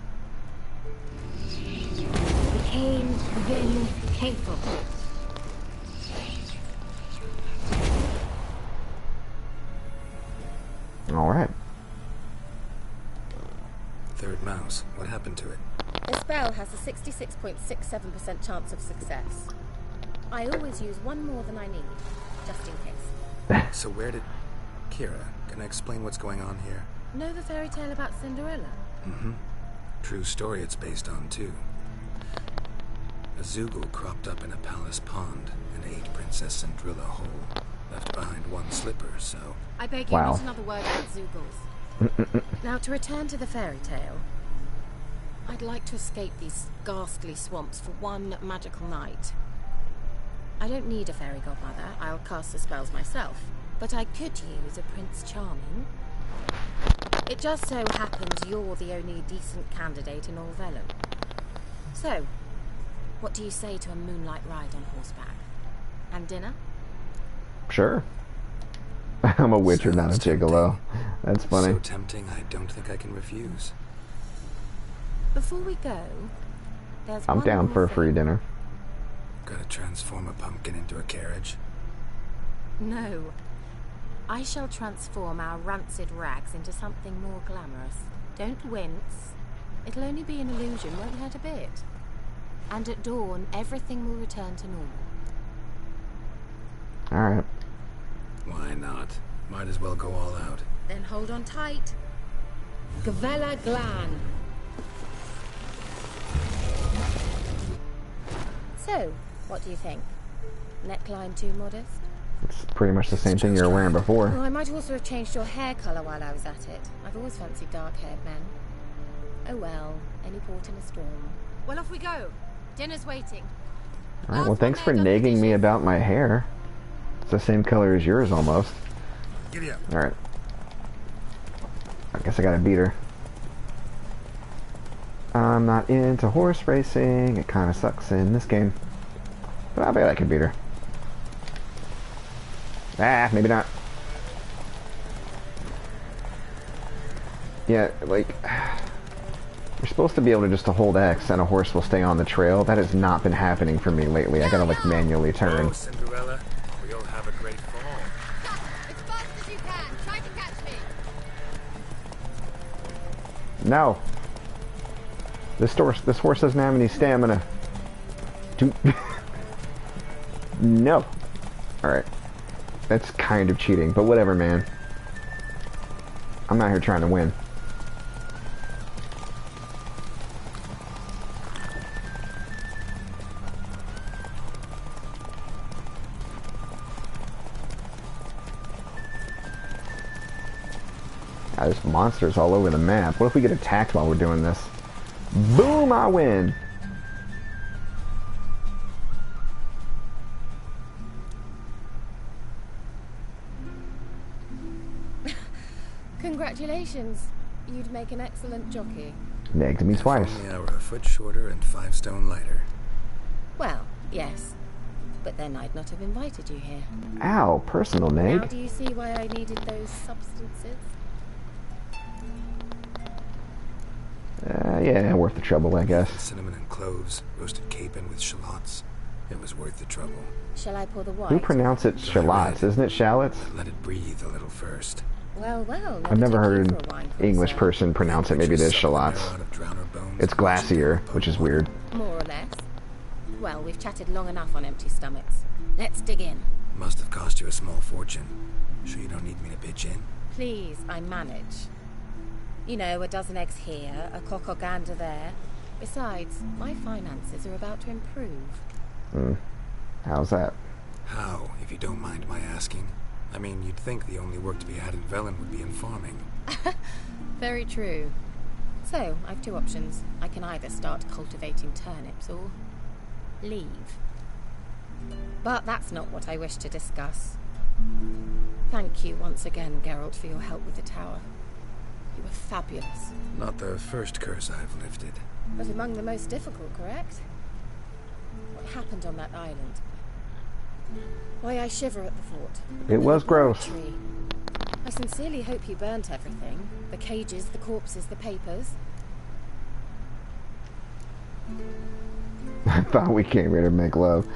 Became then capable. Alright. Third mouse. What happened to it? The spell has a 66.67% chance of success. I always use one more than I need, just in case. So where did Kira, can I explain what's going on here? Know the fairy tale about Cinderella? Mm-hmm. True story it's based on, too. A Zoogle cropped up in a palace pond and ate Princess Cinderella whole. Left behind one slipper, so... I beg you, not another word about Zoogles. Now, to return to the fairy tale, I'd like to escape these ghastly swamps for one magical night. I don't need a fairy godmother. I'll cast the spells myself. But I could use a Prince Charming. It just so happens you're the only decent candidate in all Vellum. So, what do you say to a moonlight ride on horseback? And dinner? Sure. I'm a witcher, not a gigolo. That's funny. So tempting, I don't think I can refuse. Before we go, there's I'm down for a free dinner. Gotta transform a pumpkin into a carriage? No. I shall transform our rancid rags into something more glamorous. Don't wince. It'll only be an illusion, won't hurt a bit. And at dawn, everything will return to normal. Alright. Why not? Might as well go all out. Then hold on tight. Gavella Glan. So, what do you think? Neckline too modest? It's pretty much the same thing you were wearing before. Oh, I might also have changed your hair colour while I was at it. I've always fancied dark-haired men. Oh well, any port in a storm. Well, off we go. Dinner's waiting. Alright, well thanks for nagging me about my hair. It's the same color as yours almost. Giddy up. Alright. I guess I gotta beat her. I'm not into horse racing. It kinda sucks in this game. But I bet I can beat her. Ah, maybe not. Yeah, like... You're supposed to be able to just hold X and a horse will stay on the trail. That has not been happening for me lately. I gotta like manually turn. Oh, Cinderella, we'll have a great fall. As fast as you can. Try to catch me. No. This horse doesn't have any stamina. No. Alright. That's kind of cheating, but whatever, man. I'm out here trying to win. There's monsters all over the map. What if we get attacked while we're doing this? Boom! I win! Congratulations. You'd make an excellent jockey. Nagged me twice. If only I were a foot shorter and 5 stone lighter. Well, yes. But then I'd not have invited you here. Ow, personal nag. Now do you see why I needed those substances? Yeah, worth the trouble, I guess. Cinnamon and cloves, roasted capon with shallots. It was worth the trouble. Shall I pour the wine? Who pronounce it shallots? Isn't it shallots? Let it breathe a little first. Well, I've never heard an English person pronounce it. Maybe it is shallots. It's glacier, which is weird. More or less. Well, we've chatted long enough on empty stomachs. Let's dig in. Must have cost you a small fortune. Sure you don't need me to pitch in? Please, I manage. You know, a dozen eggs here, a cock or gander there. Besides, my finances are about to improve. How's that? How, if you don't mind my asking? I mean, you'd think the only work to be had in Velen would be in farming. Very true. So, I've 2 options. I can either start cultivating turnips or leave. But that's not what I wish to discuss. Thank you once again, Geralt, for your help with the tower. You were fabulous. Not the first curse I've lifted. But among the most difficult, correct? What happened on that island? Why, I shiver at the thought. It was gross. I sincerely hope you burnt everything. The cages, the corpses, the papers. I thought we came here to make love.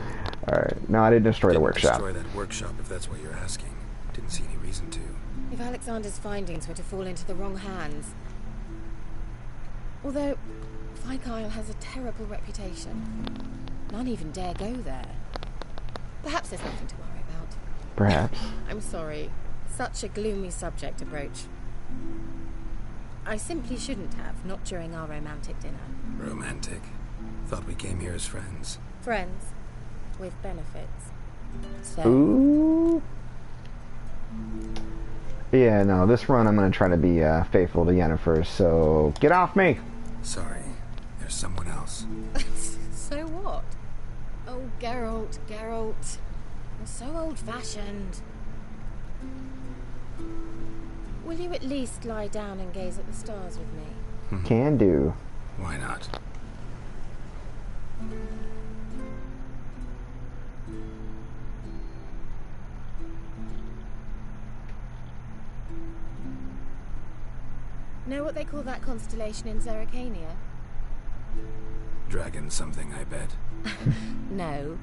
Alright. No, I didn't destroy the workshop. Destroy that workshop if that's what you're asking. Didn't see any reason to. If Alexander's findings were to fall into the wrong hands... Although, Fyke Isle has a terrible reputation. None even dare go there. Perhaps there's nothing to worry about. Perhaps. I'm sorry. Such a gloomy subject to broach. I simply shouldn't have, not during our romantic dinner. Romantic? Thought we came here as friends. Friends. With benefits. So... Ooh. Yeah, no, this run I'm going to try to be faithful to Yennefer, so get off me! Sorry, there's someone else. So what? Oh, Geralt, Geralt. You're so old-fashioned. Will you at least lie down and gaze at the stars with me? Can do. Why not? Know what they call that constellation in Zerrikania? Dragon something, I bet. No,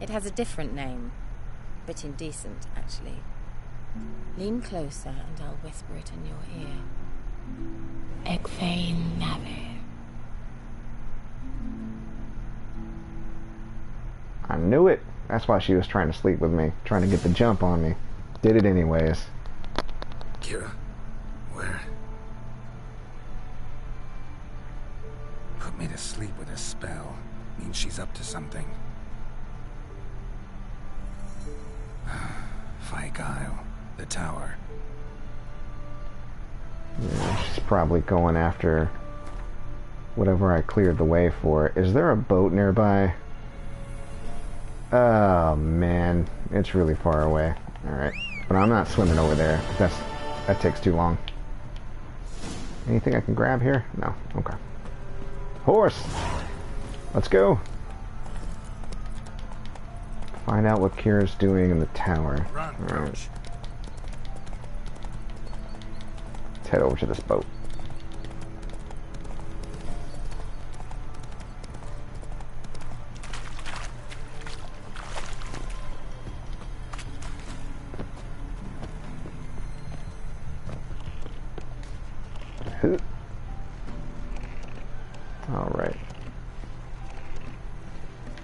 it has a different name. Bit indecent, actually. Lean closer and I'll whisper it in your ear. Egfain Navir. I knew it. That's why she was trying to sleep with me, trying to get the jump on me. Did it anyways. Kira, where? Put me to sleep with a spell. Means she's up to something. Fyke Isle. The tower. Yeah, she's probably going after whatever I cleared the way for. Is there a boat nearby? Oh man, it's really far away. Alright, but I'm not swimming over there. That takes too long. Anything I can grab here? No. Okay. Horse! Let's go! Find out what Kira's doing in the tower. Run, Alright. Let's head over to this boat. Alright.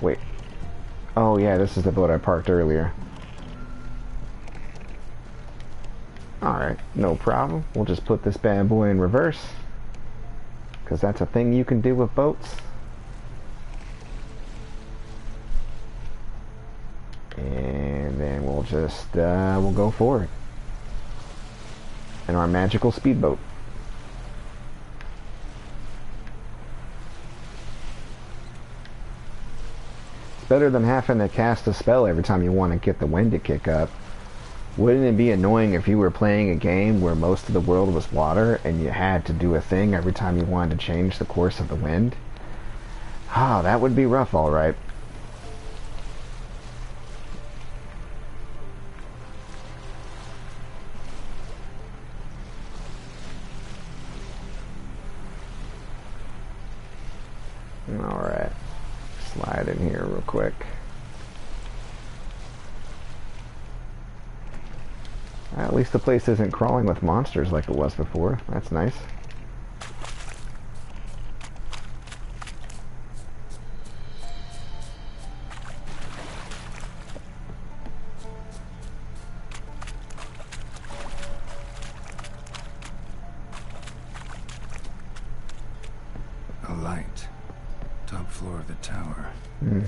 Wait. Oh yeah, this is the boat I parked earlier. Alright, no problem. We'll just put this bad boy in reverse. Because that's a thing you can do with boats. And then we'll just, we'll go forward. In our magical speedboat. Better than having to cast a spell every time you want to get the wind to kick up. Wouldn't it be annoying if you were playing a game where most of the world was water and you had to do a thing every time you wanted to change the course of the wind? Ah, that would be rough, alright. Alright. Slide in here real quick. At least the place isn't crawling with monsters like it was before. That's nice. A light. Top floor of the tower. Hmm.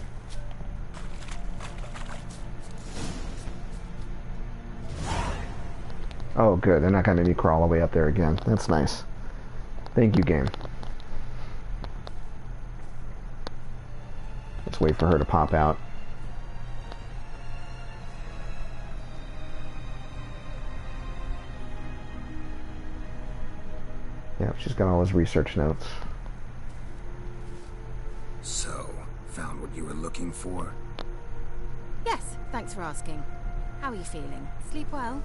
Oh, good. They're not going to make me crawl all the way up there again. That's nice. Thank you, game. Let's wait for her to pop out. Yep, she's got all his research notes. So, found what you were looking for? Yes, thanks for asking. How are you feeling? Sleep well?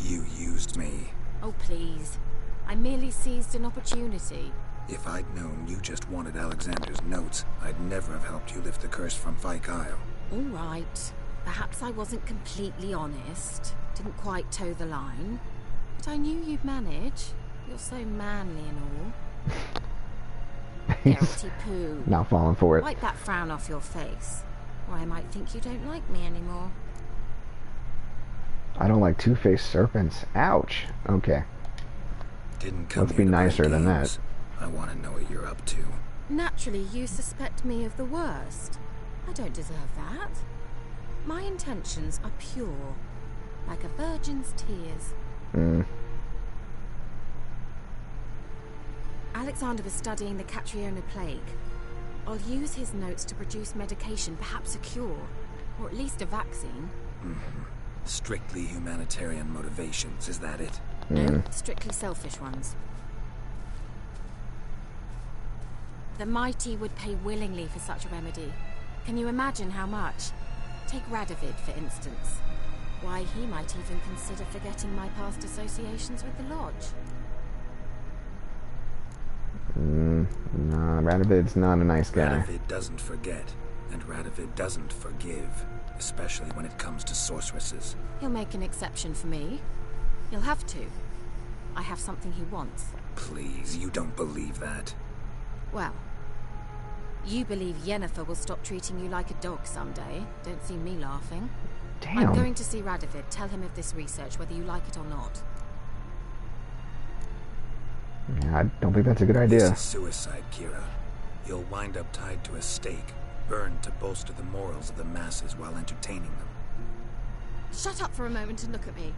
You used me. Oh, please. I merely seized an opportunity. If I'd known you just wanted Alexander's notes, I'd never have helped you lift the curse from Fyke Isle. All right. Perhaps I wasn't completely honest. Didn't quite toe the line. But I knew you'd manage. You're so manly and all. Geralty poo. Not falling for it. Wipe that frown off your face, or I might think you don't like me anymore. I don't like two-faced serpents. Ouch. Okay. Didn't come Let's be here to play nicer than that. games. I want to know what you're up to. Naturally, you suspect me of the worst. I don't deserve that. My intentions are pure, like a virgin's tears. Alexander was studying the Catriona plague. I'll use his notes to produce medication, perhaps a cure, or at least a vaccine. Strictly humanitarian motivations, is that it? No, strictly selfish ones. The mighty would pay willingly for such a remedy. Can you imagine how much? Take Radovid, for instance. Why, he might even consider forgetting my past associations with the Lodge. No, Radovid's not a nice guy. Radovid doesn't forget, and Radovid doesn't forgive, especially when it comes to sorceresses. He'll make an exception for me. He'll have to. I have something he wants. Please, you don't believe that. Well, you believe Yennefer will stop treating you like a dog someday. Don't see me laughing. Damn. I'm going to see Radovid. Tell him of this research, whether you like it or not. Yeah, I don't think that's a good idea. This is suicide, Kira. You'll wind up tied to a stake, burned to bolster the morals of the masses while entertaining them. Shut up for a moment and look at me.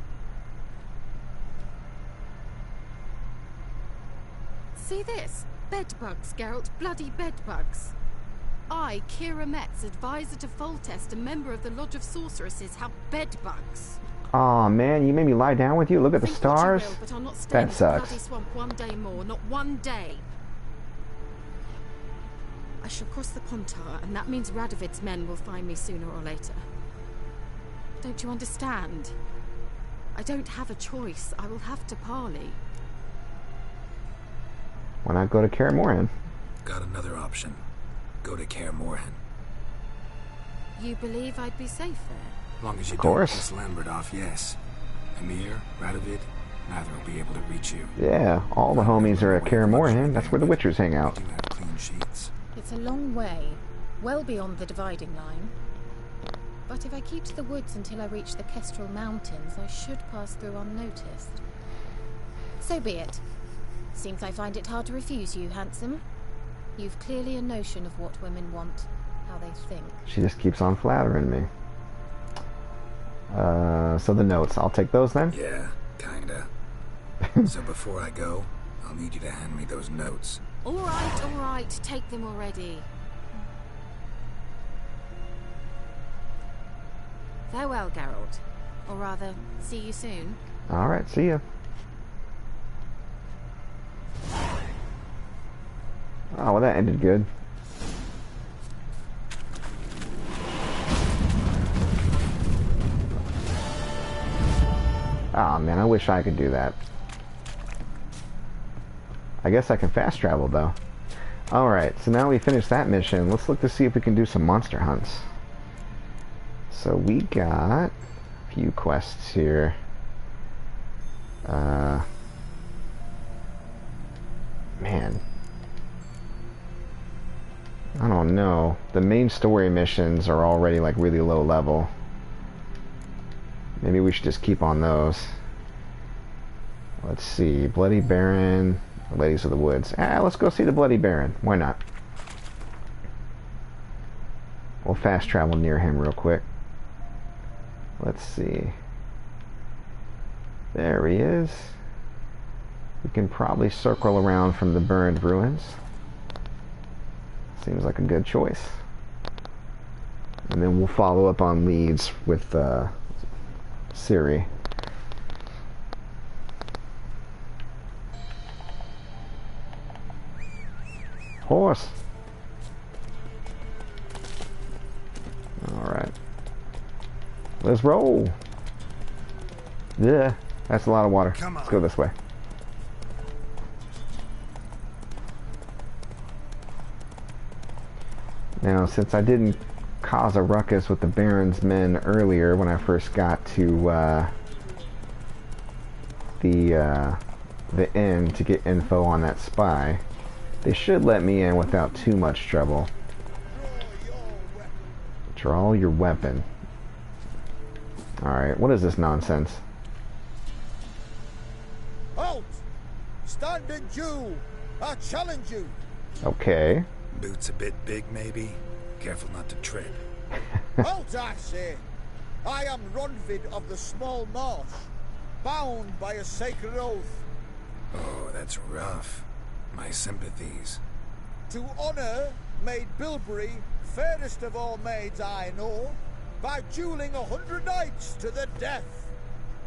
See this? Bedbugs, Geralt. Bloody bedbugs. I, Kira Metz, advisor to Foltest, a member of the Lodge of Sorceresses, have bedbugs. Aw, man, you made me lie down with you? Look at the Think what you stars? will, but I'll not stay in That this sucks. bloody swamp one day more. Not one day. I shall cross the Pontar, and that means Radovid's men will find me sooner or later. Don't you understand? I don't have a choice. I will have to parley. Why not go to Kaer Morhen? Got another option. Go to Kaer Morhen. You believe I'd be safe there? As long as you Of don't course. piss Lambert off, yes. Emir, Radovid, neither will be able to reach you. Yeah, all the homies are at Kaer Morhen. That's where the Witchers hang out. We do have clean sheets. It's a long way, well beyond the dividing line. But if I keep to the woods until I reach the Kestrel Mountains, I should pass through unnoticed. So be it. Seems I find it hard to refuse you, handsome. You've clearly a notion of what women want, how they think. She just keeps on flattering me. So the notes, I'll take those then? Yeah, kinda. So before I go, I'll need you to hand me those notes. All right, take them already. Farewell, Geralt. Or rather, see you soon. Alright, see ya. Oh, well, that ended good. Oh man, I wish I could do that. I guess I can fast travel though. Alright, so now we finished that mission. Let's look to see if we can do some monster hunts. So we got a few quests here. Man. I don't know. The main story missions are already like really low level. Maybe we should just keep on those. Let's see. Bloody Baron. Ladies of the Woods. Let's go see the Bloody Baron. Why not? We'll fast travel near him real quick. Let's see. There he is. We can probably circle around from the burned ruins. Seems like a good choice. And then we'll follow up on leads with Ciri. Horse. Alright. Let's roll. Yeah, that's a lot of water. Let's go this way. Now, since I didn't cause a ruckus with the Baron's men earlier when I first got to the inn to get info on that spy, they should let me in without too much trouble. Draw your weapon. Alright, what is this nonsense? Halt! Stand and do! I challenge you! Okay. Boots a bit big, maybe? Careful not to trip. Halt, I say! I am Ronvid of the Small Marsh, bound by a sacred oath. Oh, that's rough. My sympathies. To honor Maid Bilberry, fairest of all maids I know, by dueling 100 knights to the death.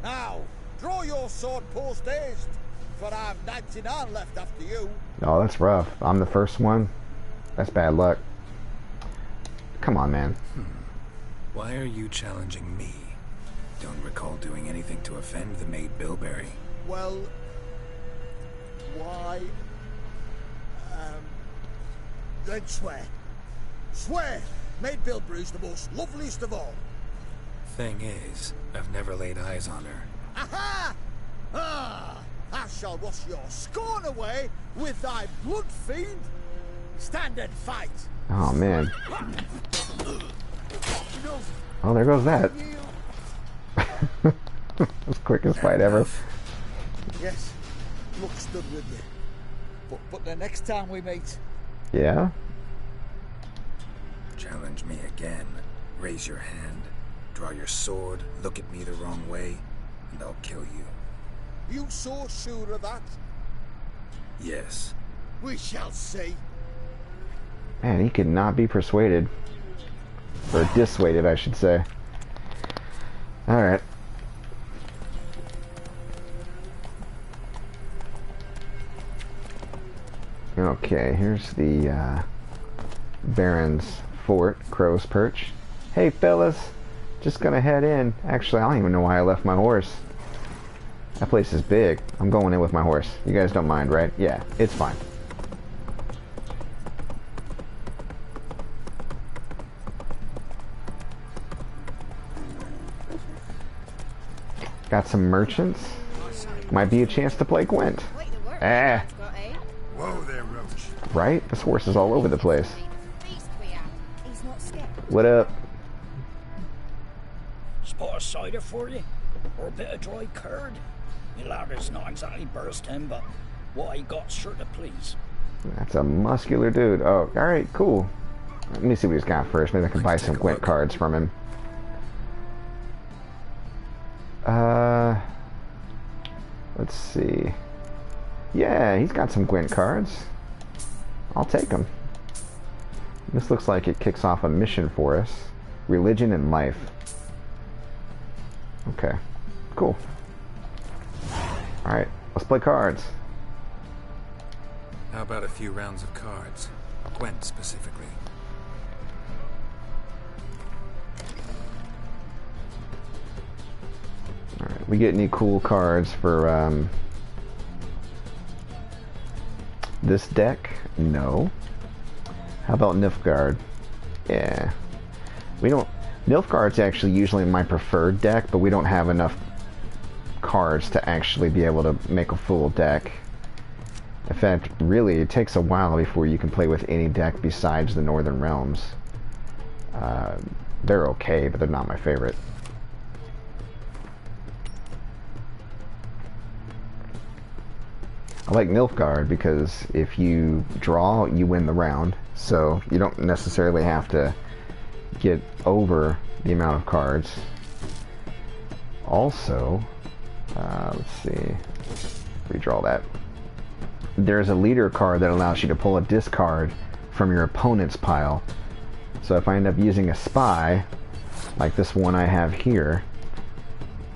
Now, draw your sword post haste, for I've 99 left after you. Oh, that's rough. I'm the first one. That's bad luck. Come on, man. Why are you challenging me? Don't recall doing anything to offend the Maid Bilberry. Well, why? Then swear. Swear! Maid Bilberry's the most loveliest of all. Thing is, I've never laid eyes on her. Aha! Ah! I shall wash your scorn away with thy blood fiend. Stand and fight. Oh, man. Oh, there goes that. That's the quickest fight ever. Yes, luck stood with you. But the next time we meet... Yeah? Challenge me again. Raise your hand. Draw your sword. Look at me the wrong way. And I'll kill you. You so sure of that? Yes. We shall see. Man, he could not be persuaded. Or dissuaded, I should say. Alright. Okay, here's the Baron's Fort, Crow's Perch. Hey fellas, just gonna head in. Actually, I don't even know why I left my horse. That place is big. I'm going in with my horse. You guys don't mind, right? Yeah, it's fine. Got some merchants. Might be a chance to play Gwent. Ah. Whoa there, Roach. Right? This horse is all over the place. What up? Spot a cider for you? Or a bit of dry curd? My lad is not exactly bursting, but what I got sure to please. That's a muscular dude. Oh, alright, cool. Let me see what he's got first. Maybe I can buy some Gwent cards from him. Let's see. Yeah, he's got some Gwent cards. I'll take them. This looks like it kicks off a mission for us. Religion and life. Okay, cool. Alright, let's play cards. How about a few rounds of cards? Gwent specifically. Alright, we get any cool cards for this deck? No. How about Nilfgaard? Yeah. We don't... Nilfgaard's actually usually my preferred deck, but we don't have enough cards to actually be able to make a full deck. In fact, really, it takes a while before you can play with any deck besides the Northern Realms. They're okay, but they're not my favorite. I like Nilfgaard because if you draw, you win the round, so you don't necessarily have to get over the amount of cards. Also, let's see, redraw that. There's a leader card that allows you to pull a discard from your opponent's pile. So if I end up using a spy, like this one I have here,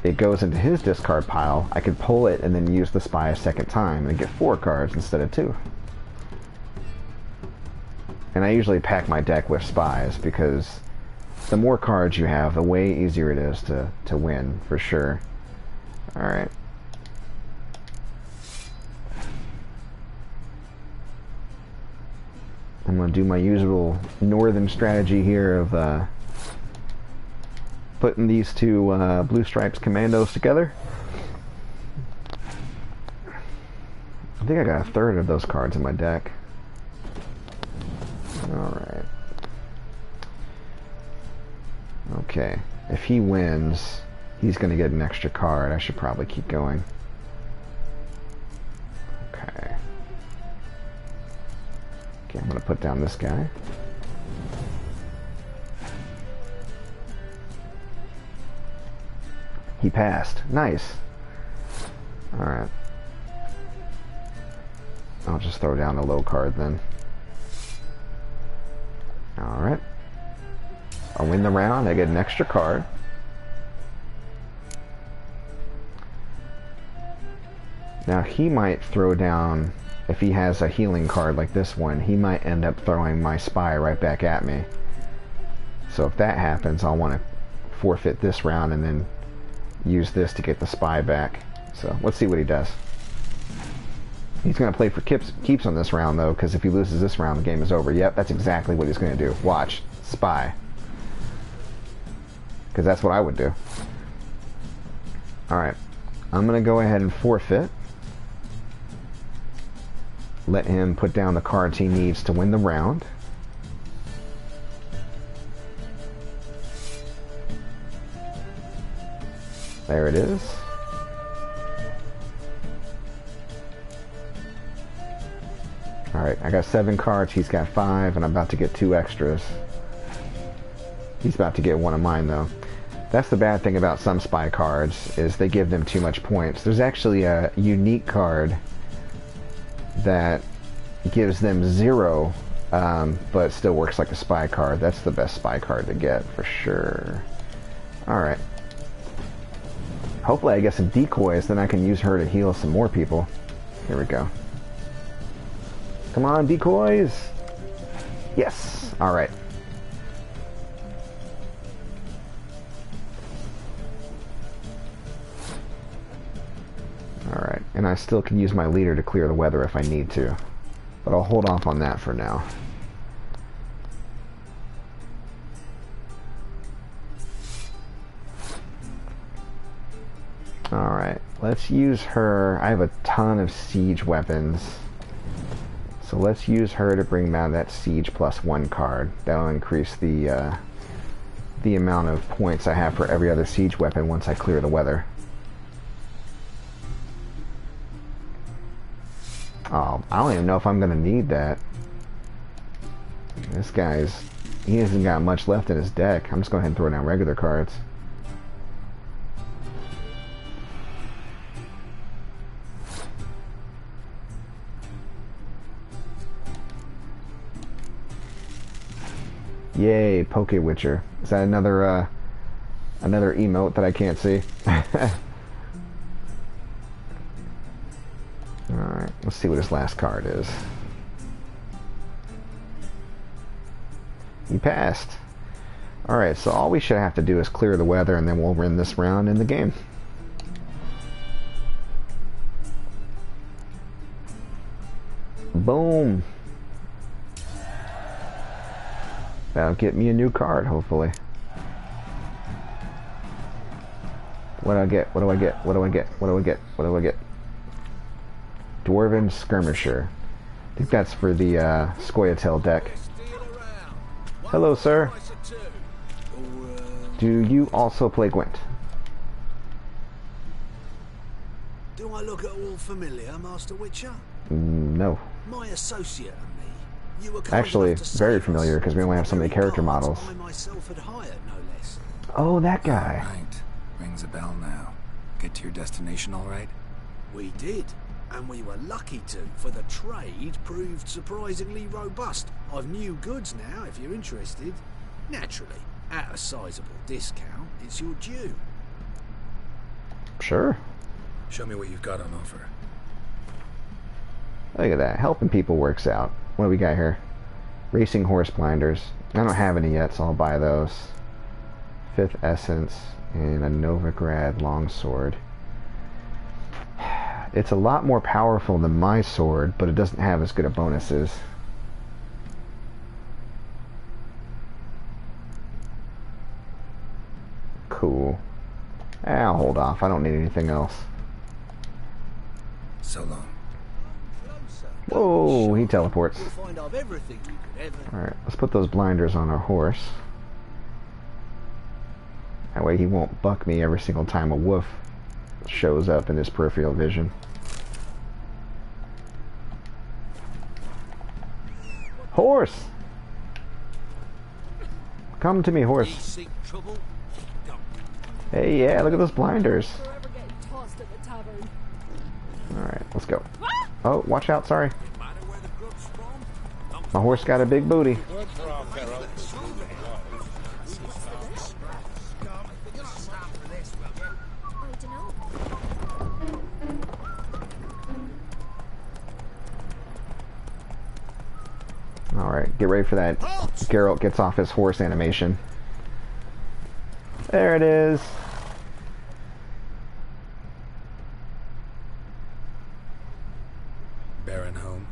it goes into his discard pile. I could pull it and then use the spy a second time and get 4 cards instead of 2. And I usually pack my deck with spies because the more cards you have, the way easier it is to win, for sure. Alright. I'm going to do my usual northern strategy here of putting these two Blue Stripes Commandos together. I think I got a third of those cards in my deck. Alright. Okay. If he wins, He's going to get an extra card. I should probably keep going. Okay. Okay, I'm going to put down this guy. He passed. Nice. Alright. I'll just throw down a low card then. Alright. I'll win the round. I get an extra card. Now he might throw down, if he has a healing card like this one, he might end up throwing my spy right back at me. So if that happens, I'll want to forfeit this round and then use this to get the spy back. So let's see what he does. He's going to play for keeps on this round though, because if he loses this round, the game is over. Yep, that's exactly what he's going to do. Watch. Spy. Because that's what I would do. Alright. I'm going to go ahead and forfeit. Let him put down the cards he needs to win the round. There it is. Alright, I got 7 cards, he's got 5, and I'm about to get 2 extras. He's about to get one of mine, though. That's the bad thing about some spy cards, is they give them too much points. There's actually a unique card that gives them 0, but still works like a spy card. That's the best spy card to get, for sure. Alright. Hopefully I get some decoys, then I can use her to heal some more people. Here we go. Come on, decoys! Yes! Alright. Alright, and I still can use my leader to clear the weather if I need to. But I'll hold off on that for now. Alright, let's use her. I have a ton of siege weapons. So let's use her to bring down that siege +1 card. That'll increase the amount of points I have for every other siege weapon once I clear the weather. Oh, I don't even know if I'm gonna need that. This guy's... he hasn't got much left in his deck. I'm just going ahead and throw down regular cards. Yay, Poke Witcher. Is that another another emote that I can't see? Alright, let's see what his last card is. He passed. Alright, so all we should have to do is clear the weather and then we'll win this round in the game. Boom! That'll get me a new card, hopefully. What do I get? What do I get? What do I get? What do I get? What do I get? Dwarven Skirmisher. I think that's for the Scoia'tael deck. Hello, sir. Do you also play Gwent? Do I look at all familiar, Master Witcher? No. My associate and me. You were actually very familiar because we only have so many character models. I myself had hired, no less. Oh, that guy. Right. Rings a bell now. Get to your destination all right? We did. And we were lucky to, for the trade proved surprisingly robust. I've new goods now, if you're interested. Naturally, at a sizable discount, it's your due. Sure. Show me what you've got on offer. Look at that. Helping people works out. What do we got here? Racing horse blinders. I don't have any yet, so I'll buy those. 5th Essence and a Novigrad longsword. It's a lot more powerful than my sword, but it doesn't have as good of bonuses. Cool. I'll hold off. I don't need anything else. So long. Whoa, he teleports. Alright, let's put those blinders on our horse. That way he won't buck me every single time a wolf shows up in his peripheral vision. Horse! Come to me, horse. Hey, yeah, look at those blinders. Alright, let's go. Oh, watch out, sorry. My horse got a big booty. Alright, get ready for that Geralt gets off his horse animation. There it is. Baron home?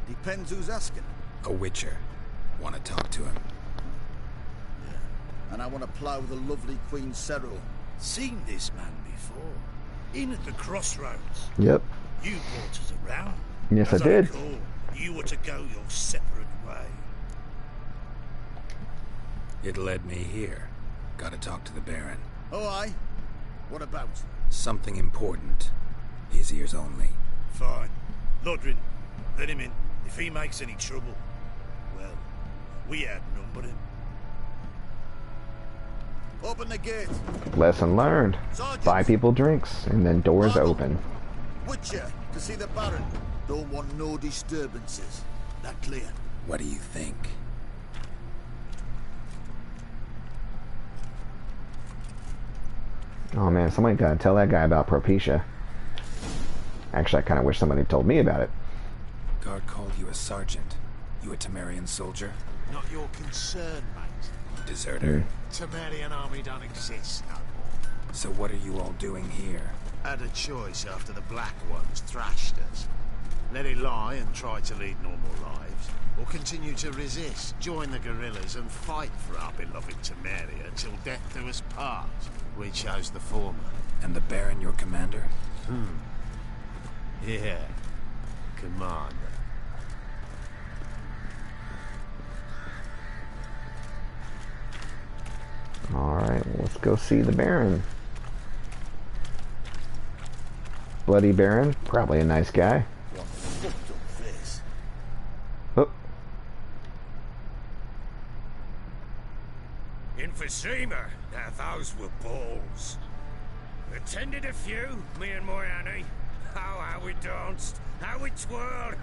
Depends who's asking. A witcher. Want to talk to him? Yeah. And I want to plough the lovely Queen Cyril. Seen this man before. In at the crossroads. Yep. You brought us around. Yes, I did. Recall, you were to go your separate way. It led me here. Gotta talk to the Baron. Oh, aye? What about? Something important. His ears only. Fine. Lodrin, let him in. If he makes any trouble, well, we outnumber him. Open the gate. Lesson learned. Buy people drinks, and then doors open. Witcher, to see the Baron. Don't want no disturbances. That clear? What do you think? Oh man, somebody gotta tell that guy about Propecia. Actually, I kinda wish somebody told me about it. Guard called you a sergeant. You a Temerian soldier? Not your concern, mate. Deserter? Temerian army don't exist no more. So what are you all doing here? Had a choice after the Black Ones thrashed us. Let it lie and try to lead normal lives, or continue to resist, join the guerrillas and fight for our beloved Temeria till death do us part. We chose the former. And the Baron your commander? Yeah. Commander. Alright, let's go see the Baron. Bloody Baron, probably a nice guy. Oh. Emphysema. Now those were balls. Attended a few, me and my Annie. Oh, how we danced, how we twirled.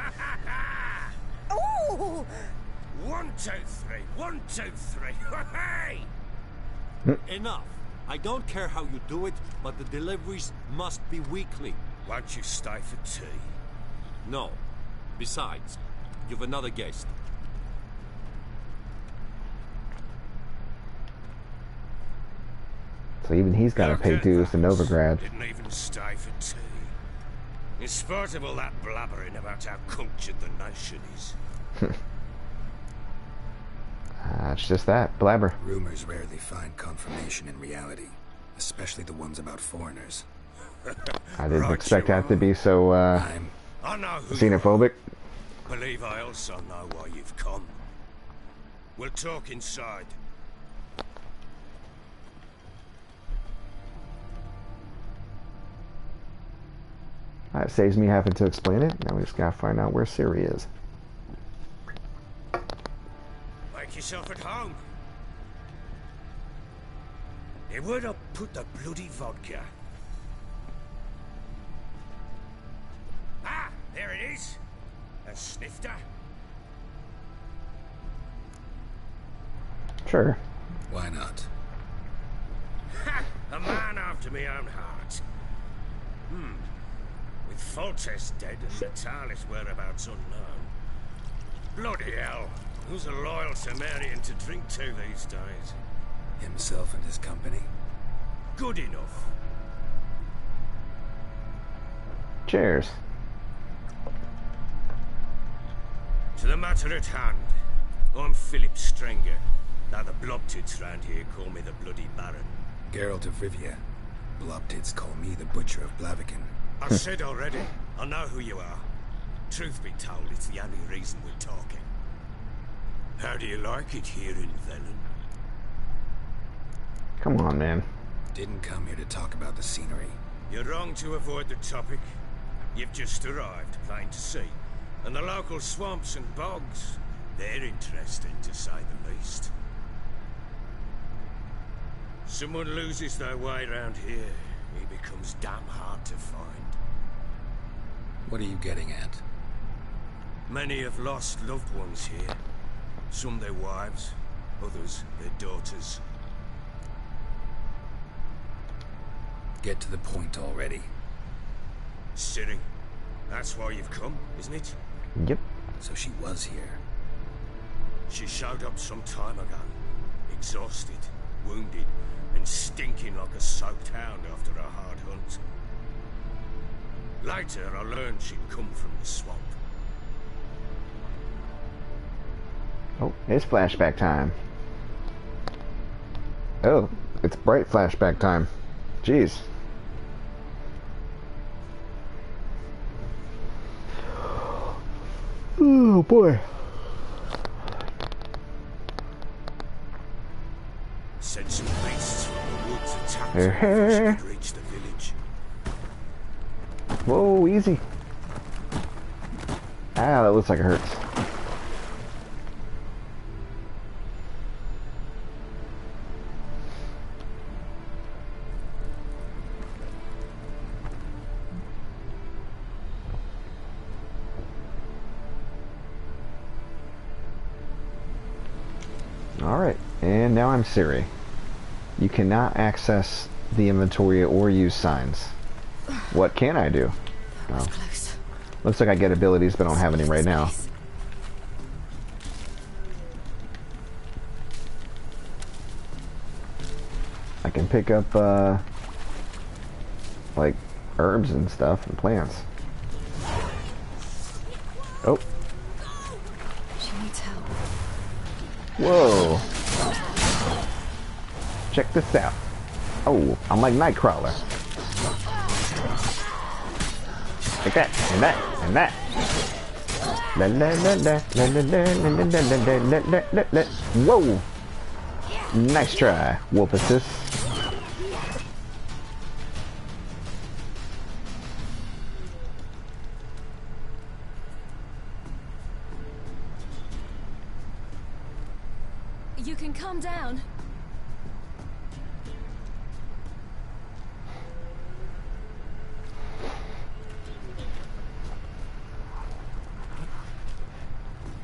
Ooh! 1, 2, 3. 1, 2, 3. Hey! Enough. I don't care how you do it, but the deliveries must be weekly. Won't you stay for tea? No. Besides, you've another guest. So even he's got to pay dues to Novigrad. Didn't even stay for tea. In spite of all that blabbering about how cultured the nation is. It's just that, blabber. Rumors rarely find confirmation in reality, especially the ones about foreigners. I didn't expect that to be so, I know who xenophobic. Believe I also know why you've come. We'll talk inside. That saves me having to explain it. Now we just gotta find out where Ciri is. Make yourself at home. Where would I put the bloody vodka? Ah, there it is. A snifter. Sure. Why not? Ha! A man after my own heart. With Foltest dead and Natalis whereabouts unknown. Bloody hell. Who's a loyal Temerian to drink to these days? Himself and his company? Good enough. Cheers. To the matter at hand. I'm Philip Strenger. Now the Blobtits round here call me the Bloody Baron. Geralt of Rivia. Blobtits call me the Butcher of Blaviken. I said already, I know who you are. Truth be told, it's the only reason we're talking. How do you like it here in Velen? Come on, man. Didn't come here to talk about the scenery. You're wrong to avoid the topic. You've just arrived, plain to see. And the local swamps and bogs, they're interesting to say the least. Someone loses their way around here, he becomes damn hard to find. What are you getting at? Many have lost loved ones here. Some their wives, others their daughters. Get to the point already. Ciri, that's why you've come, isn't it? Yep. So she was here. She showed up some time ago, exhausted, wounded, and stinking like a soaked hound after a hard hunt. Later, I learned she'd come from the swamp. Oh, it's flashback time. Oh, it's bright flashback time. Jeez. Oh boy. Said some beasts from the woods attacked her before she could reach the village. Whoa, easy. Ah, that looks like it hurts. Alright, and now I'm Ciri. You cannot access the inventory or use signs. What can I do? Well, looks like I get abilities, but I don't have any right now. I can pick up, like, herbs and stuff and plants. Oh. She needs help. Whoa. Check this out. Oh, I'm like Nightcrawler. Like that, and that, and that. La la la la la la la la la la la la. Whoa! Nice try, Wolf Assist. You can calm down.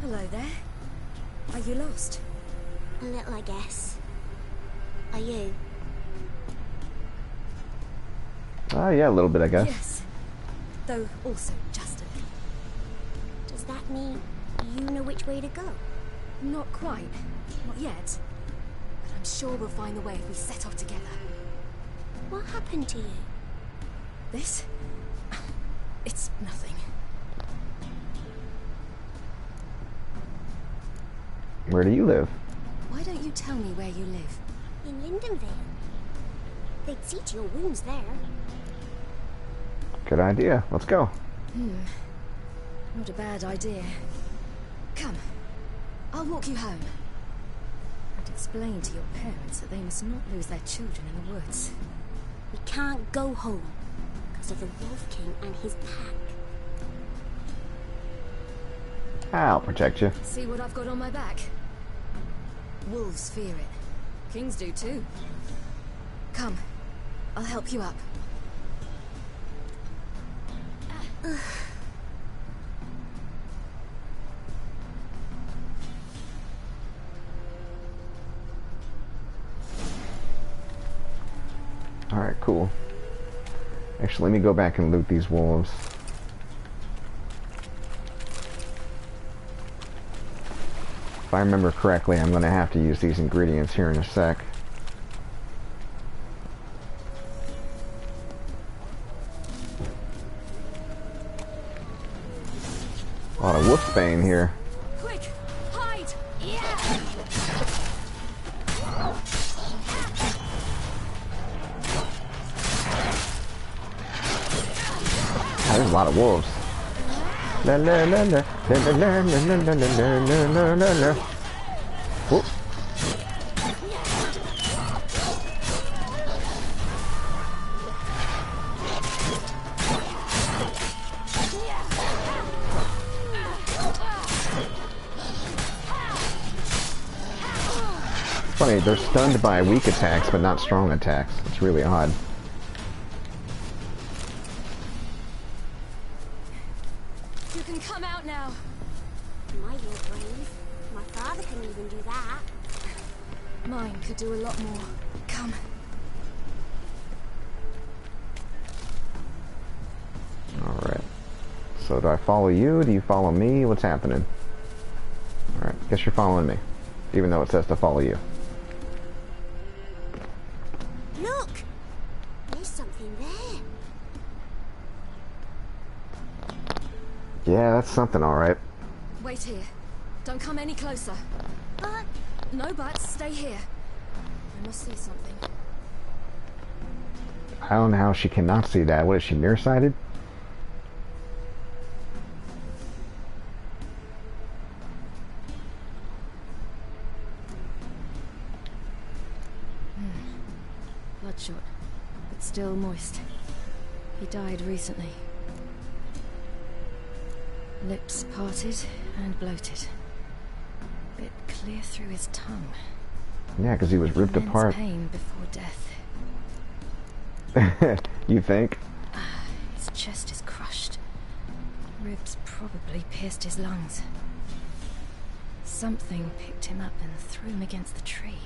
Hello there. Are you lost? A little, I guess. Are you? Yeah, a little bit, I guess. Yes. Though also just a little. Does that mean you know which way to go? Not quite. Not yet. But I'm sure we'll find the way if we set off together. What happened to you? This? It's nothing. Where do you live? Why don't you tell me where you live? In Lindenvale. They'd see to your wounds there. Good idea. Let's go. Not a bad idea. Come. I'll walk you home. And explain to your parents that they must not lose their children in the woods. We can't go home because of the Wolf King and his pack. I'll protect you. See what I've got on my back? Wolves fear it. Kings do too. Come. I'll help you up. Alright, cool. Actually, let me go back and loot these wolves. If I remember correctly, I'm going to have to use these ingredients here in a sec. A lot of wolfsbane here. Quick! Hide! Yeah! There's a lot of wolves. La la la la la la la la la la la la. Whoop. funny. They're stunned by weak attacks, but not strong attacks. It's really odd. You can come out now. My you're brave. My father can even do that. Mine could do a lot more. Come. Alright. So do I follow you? Do you follow me? What's happening? Alright, guess you're following me. Even though it says to follow you. Look! There's something there. Yeah, that's something, alright. Wait here. Don't come any closer. But... No buts. Stay here. I must see something. I don't know how she cannot see that. What is she, nearsighted? Bloodshot, but still moist. He died recently. Lips parted and bloated. Bit clear through his tongue. Yeah, because he was ripped Immense apart. pain before death. You think? His chest is crushed. Ribs probably pierced his lungs. Something picked him up and threw him against the tree.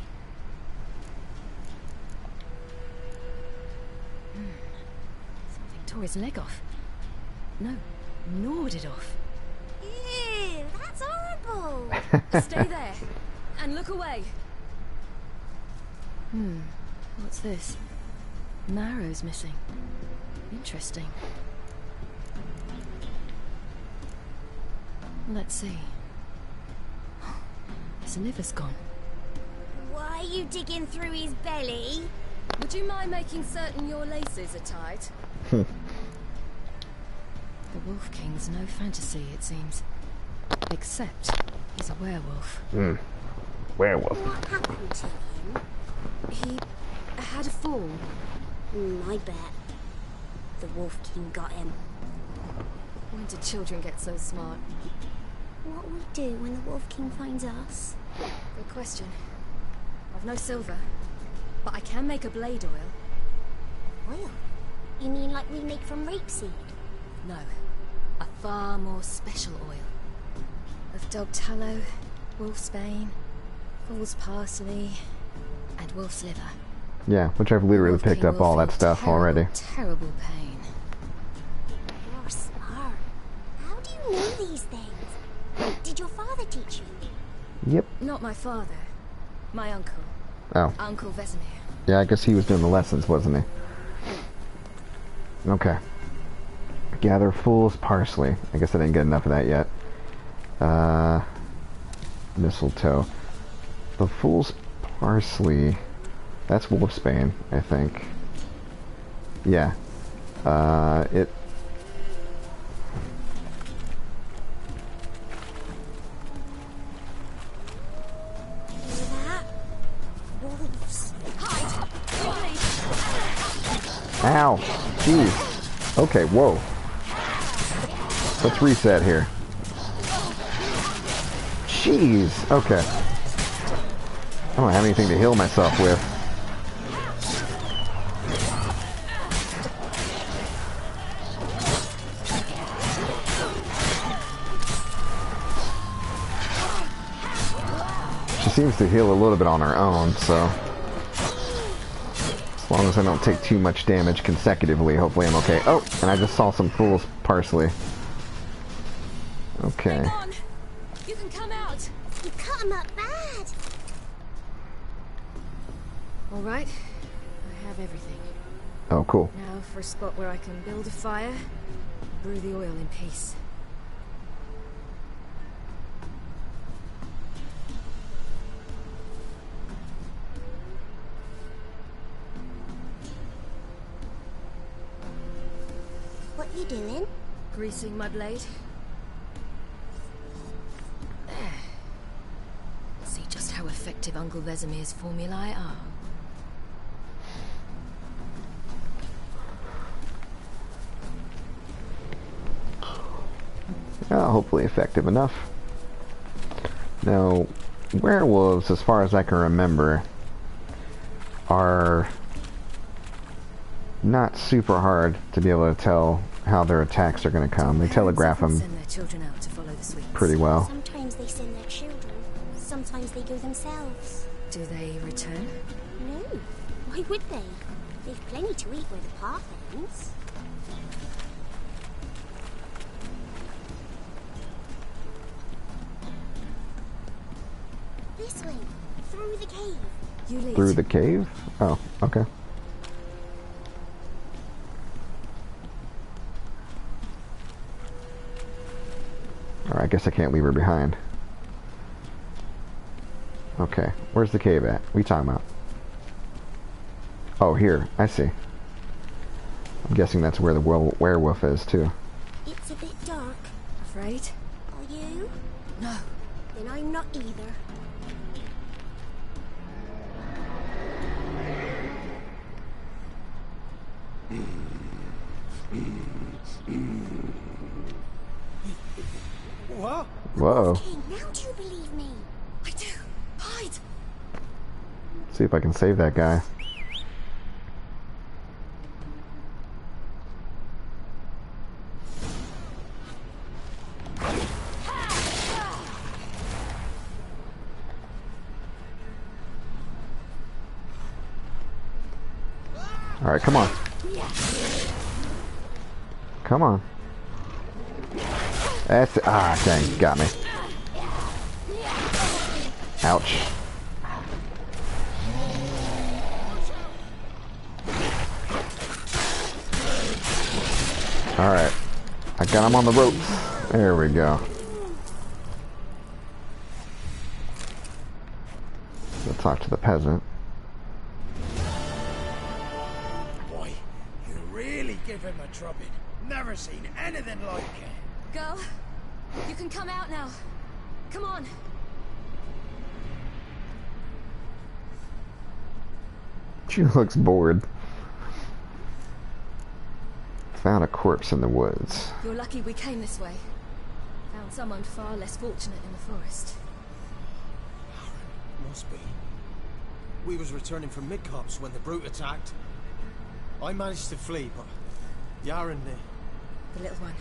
Something tore his leg off. No, gnawed it off. Ew, that's horrible. Stay there and look away. What's this? Marrow's missing. Interesting. Let's see. His liver's gone. Why are you digging through his belly? Would you mind making certain your laces are tied? The Wolf King's no fantasy, it seems. Except he's a werewolf. Werewolf. What happened to him? He had a fall. I bet. The Wolf King got him. When did children get so smart? What will we do when the Wolf King finds us? Good question. I've no silver, but I can make a blade oil. Oil? You mean like we make from rapeseed? No, a far more special oil. Of dog tallow, wolf's bane, fool's parsley, and wolf's liver. Yeah, which I've literally picked up all that stuff already. Terrible pain. You're smart. How do you know these things? Did your father teach you? Yep. Not my father. My uncle. Oh. Uncle Vesemir. Yeah, I guess he was doing the lessons, wasn't he? Okay. Gather fool's parsley. I guess I didn't get enough of that yet. Mistletoe. The fool's parsley. That's wolfsbane, I think. Yeah. It... Ow! Jeez. Okay, whoa. Let's reset here. Jeez. Okay. I don't have anything to heal myself with. She seems to heal a little bit on her own, so... As long as I don't take too much damage consecutively, hopefully I'm okay. Oh, and I just saw some fool's parsley. Okay. Hang on. You can come out. You cut him up bad. All right. I have everything. Oh, cool. Now for a spot where I can build a fire, brew the oil in peace. What you doing? Greasing my blade. There. See just how effective Uncle Vesemir's formulae are. Hopefully effective enough. Now, werewolves, as far as I can remember, are not super hard to be able to tell how their attacks are going to come. They telegraph them Send their children out to follow the sweets. pretty well. Sometimes they send their children. Sometimes they go themselves. Do they return? No. Why would they? They've plenty to eat where the path ends. This way. Through the cave. You lead. Through the cave? Oh, okay. Alright, I guess I can't leave her behind. Okay, where's the cave at? What are you talking about? Oh, here. I see. I'm guessing that's where the werewolf is, too. It's a bit dark. Afraid? Are you? No. Then I'm not either. What? Whoa. King, now do you believe me? I do. Hide. See if I can save that guy. Alright, come on. Come on. That's it. Ah, dang, got me. Ouch. Alright. I got him on the ropes. There we go. We'll talk to the peasant. Boy, you really give him a drubbing. Never seen anything like it. Girl, you can come out now. Come on. She looks bored. Found a corpse in the woods. You're lucky we came this way. Found someone far less fortunate in the forest. Must be. We was returning from Midcops when the brute attacked. I managed to flee, but Yaren, The little one.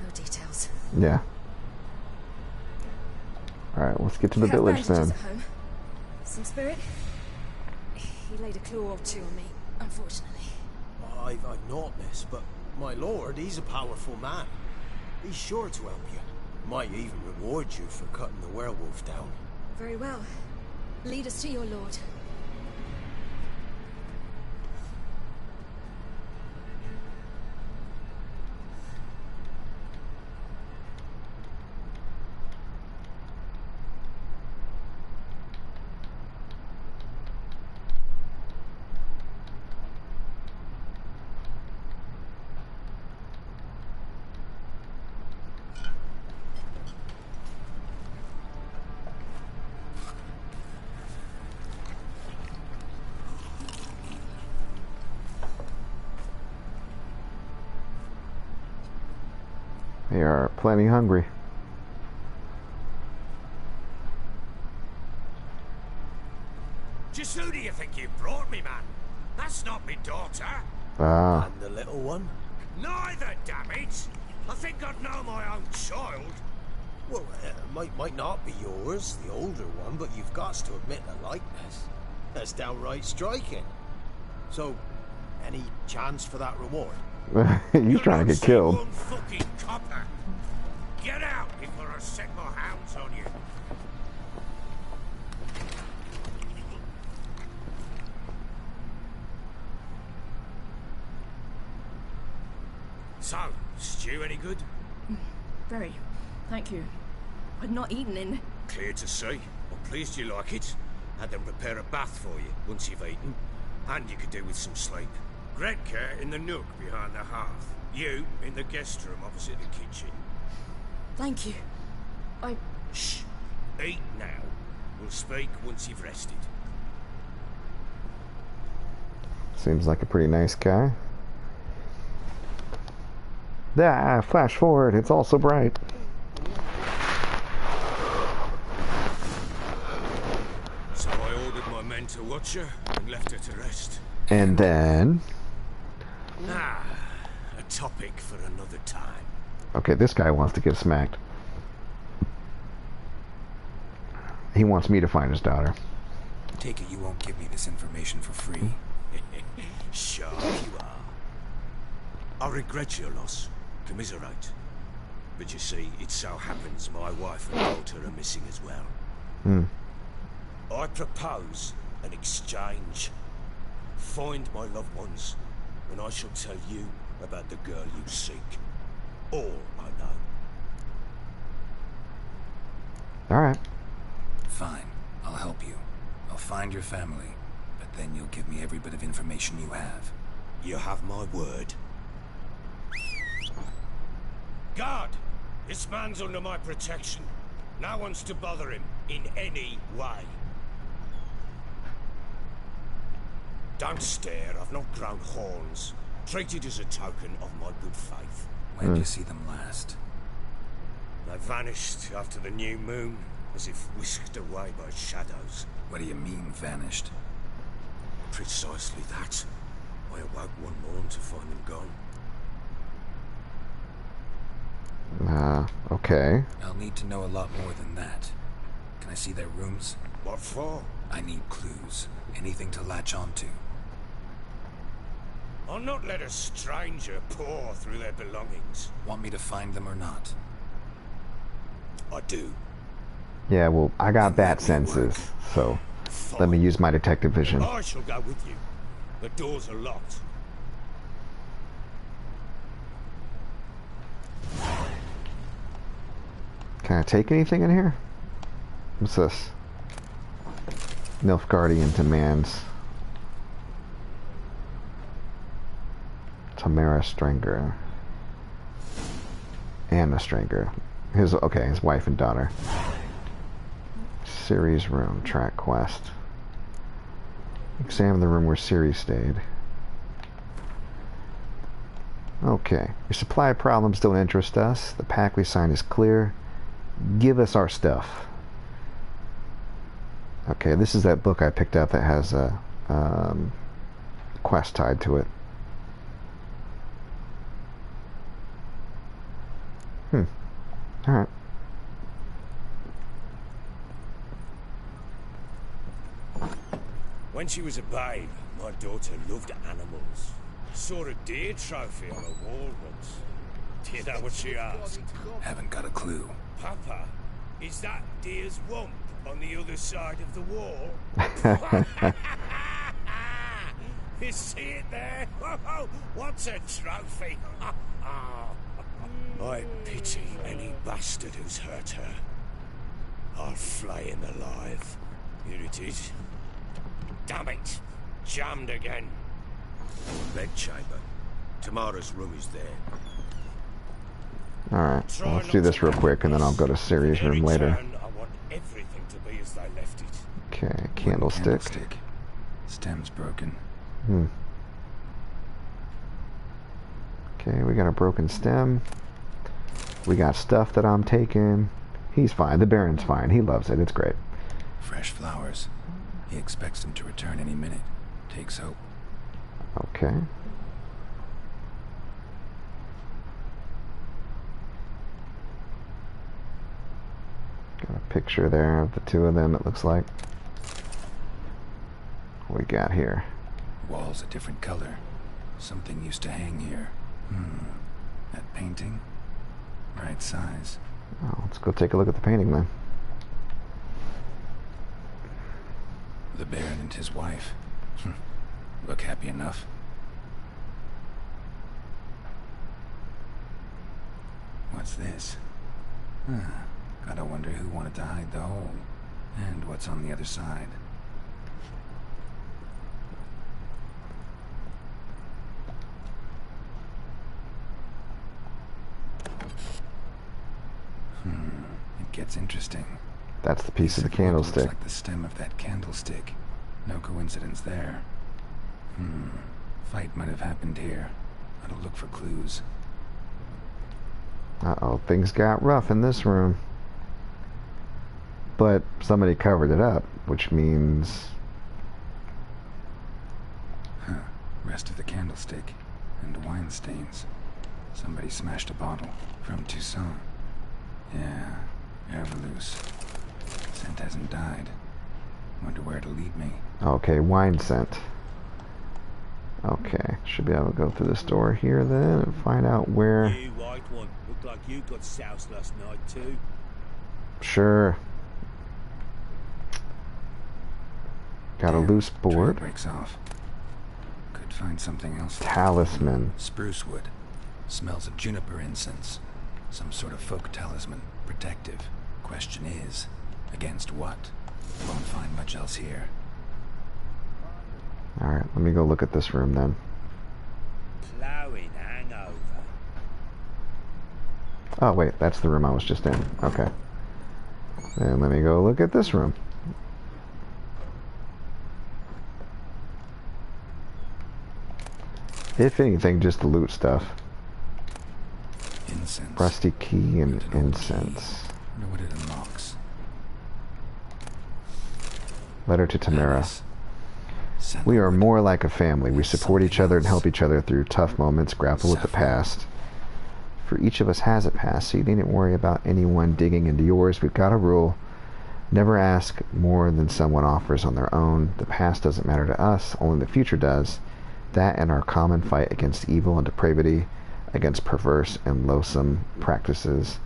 No details. Yeah. Alright, let's get to the We have village bandages then. at home. Some spirit? He laid a claw or two on me, unfortunately. I've not, miss, but my lord, he's a powerful man. He's sure to help you. Might even reward you for cutting the werewolf down. Very well. Lead us to your lord. They are plenty hungry. Just who do you think you brought me, man? That's not me daughter. Ah. And the little one? Neither, damn it. I think I'd know my own child. Well, might not be yours, the older one, but you've got to admit the likeness. That's downright striking. So, any chance for that reward? He's trying to get killed. One fucking copper. Get out before I set my hounds on you. So, stew any good? Very. Thank you. I'd not eaten in... Clear to see. I'm pleased you like it. Had them prepare a bath for you once you've eaten. And you could do with some sleep. Gretke in the nook behind the hearth. You in the guest room opposite the kitchen. Thank you. Shh. Eat now. We'll speak once you've rested. Seems like a pretty nice guy. Ah, flash forward. It's all so bright. So I ordered my men to watch her and left her to rest. And then... Ah, a topic for another time. Okay, this guy wants to get smacked. He wants me to find his daughter. Take it you won't give me this information for free. Sure you are. I regret your loss. Commiserate. But you see, it so happens my wife and daughter are missing as well. I propose an exchange. Find my loved ones, and I shall tell you about the girl you seek. All I know. Alright. Fine. I'll help you. I'll find your family, but then you'll give me every bit of information you have. You have my word. Guard! This man's under my protection. No one's to bother him in any way. Don't stare, I've not grown horns. Treat it as a token of my good faith. When did you see them last? They vanished after the new moon, as if whisked away by shadows. What do you mean, vanished? Precisely that. I awoke one morn to find them gone. Okay. I'll need to know a lot more than that. Can I see their rooms? What for? I need clues. Anything to latch onto. I'll not let a stranger pore through their belongings. Want me to find them or not? I do. Yeah, well, I got bat senses, so let me use my detective vision. I shall go with you. The doors are locked. Can I take anything in here? What's this? Nilfgaardian demands. Tamara Stranger. Anna Stranger. His wife and daughter. Ciri's room, track quest. Examine the room where Ciri stayed. Okay. Your supply problems don't interest us. The pact we signed is clear. Give us our stuff. Okay, this is that book I picked up that has a quest tied to it. Alright. When she was a babe, my daughter loved animals. Saw a deer trophy on a wall once. Do you know what she asked? Haven't got a clue. Papa, is that deer's wump on the other side of the wall? You see it there? What's a trophy? I pity any bastard who's hurt her. I'll flay him alive. Here it is. Damn it! Jammed again. Bedchamber. Tamara's room is there. Alright, well, let's do this real quick and then I'll go to Ciri's room later. I want everything to be as they left it. Okay, candlestick. Stem's broken. Okay, we got a broken stem. We got stuff that I'm taking. He's fine. The Baron's fine. He loves it. It's great. Fresh flowers. He expects them to return any minute. Takes hope. Okay. Got a picture there of the two of them, it looks like. What we got here? Walls a different color. Something used to hang here. That painting? Right size. Oh, let's go take a look at the painting then. The Baron and his wife. Look happy enough. What's this? Gotta wonder who wanted to hide the hole. And what's on the other side. It gets interesting. That's the piece of the candlestick. Looks like the stem of that candlestick. No coincidence there. Fight might have happened here. Gotta look for clues. Uh-oh, things got rough in this room. But somebody covered it up, which means Rest of the candlestick and wine stains. Somebody smashed a bottle from Toussaint. Yeah, Herveloos. Scent hasn't died. Wonder where it'll lead me. Okay, wine scent. Okay, should be able to go through this door here then and find out where. You white one, looked like you got soused last night too. Sure. Got a loose board. Breaks off. Could find something else. Talisman. Spruce wood. Smells of juniper incense. Some sort of folk talisman. Protective. Question is, against what? Won't find much else here. Alright, let me go look at this room then. Plowing hangover. Oh wait, that's the room I was just in. Okay. Then let me go look at this room. If anything, just the loot stuff. Incense. Rusty key and incense. Wonder what it unlocks. Letter to Tamara. We are more like a family. We support each other and help each other through tough moments, grapple with the past. For each of us has a past, so you needn't worry about anyone digging into yours. We've got a rule. Never ask more than someone offers on their own. The past doesn't matter to us, only the future does. That and our common fight against evil and depravity, against perverse and loathsome practices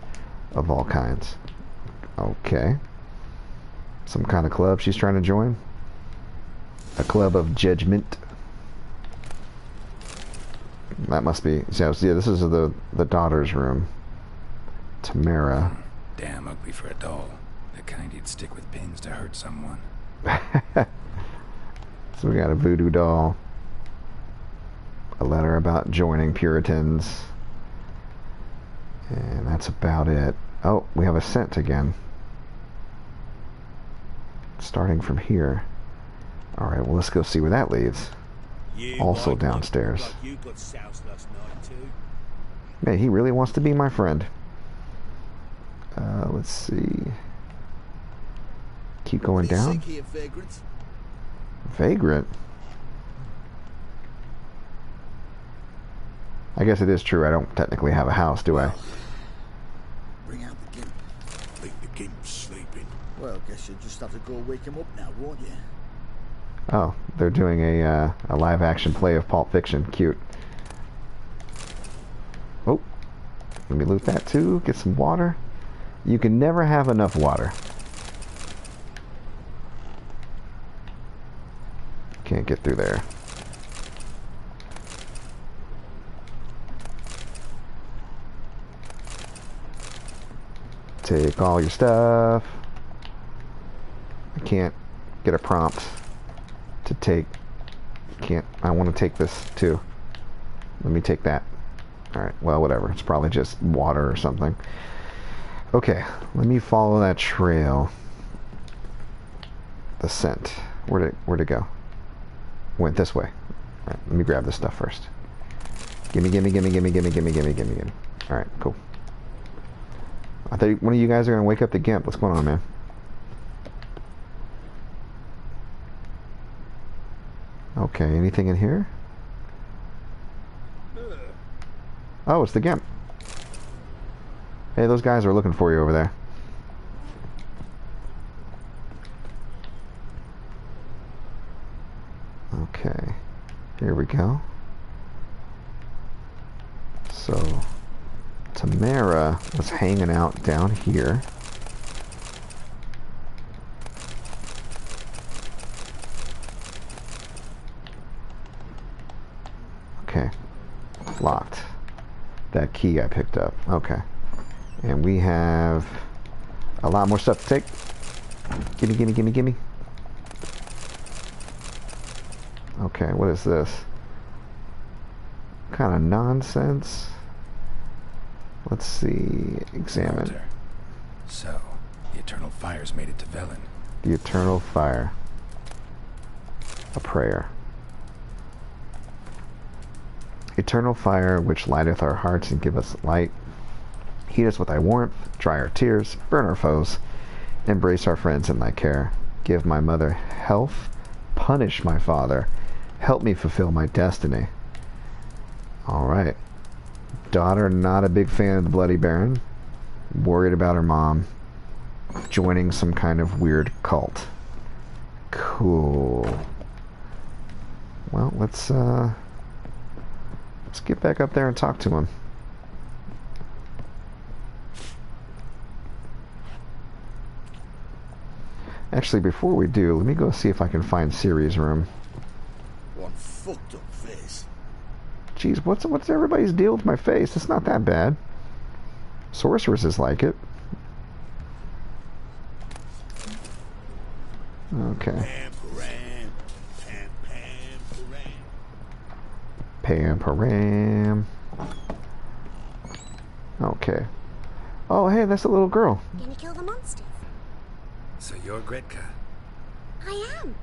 of all kinds. Okay. Some kind of club she's trying to join? A club of judgment. That must be... So, yeah, this is the daughter's room. Tamara. Damn ugly for a doll. The kind you'd stick with pins to hurt someone. So we got a voodoo doll. A letter about joining Puritans. And that's about it. Oh, we have a scent again. Starting from here. Alright, well, let's go see where that leads. Also downstairs. You got soused last night too. Man, he really wants to be my friend. Let's see. Keep going down. Vagrant? I guess it is true. I don't technically have a house, do I? Bring out the gimp. Think the gimp's sleeping. Well, guess you'll just have to go wake him up now, won't you? Oh, they're doing a live action play of Pulp Fiction. Cute. Oh, let me loot that too. Get some water. You can never have enough water. Can't get through there. Take all your stuff. I can't get a prompt to take. I want to take this too. Let me take that. Alright, well, whatever. It's probably just water or something. Okay, let me follow that trail. The scent. Where'd it go? Went this way. Alright, let me grab this stuff first. Gimme. Alright, cool. I thought one of you guys are gonna wake up the gimp. What's going on, man? Okay, anything in here? Oh, it's the gimp. Hey, those guys are looking for you over there. Okay, here we go. So, Tamara was hanging out down here. Okay, locked. That key I picked up. Okay. And we have a lot more stuff to take. Gimme. Okay, what is this? What kind of nonsense? Let's see. Examine. Walter. So, the Eternal Fire's made it to Velen. The Eternal Fire. A prayer. Eternal fire, which lighteth our hearts and give us light. Heat us with thy warmth, dry our tears, burn our foes, embrace our friends in thy care. Give my mother health, punish my father, Help me fulfill my destiny. Alright. Daughter, not a big fan of the Bloody Baron. Worried about her mom joining some kind of weird cult. Cool. Well, let's get back up there and talk to him. Actually, before we do, let me go see if I can find Ciri's room. One fucked up face. Jeez, what's everybody's deal with my face? It's not that bad. Sorceresses like it. Okay. Pam. Okay. Oh, hey, that's a little girl. Gonna kill the monsters? So you're Gretka? I am.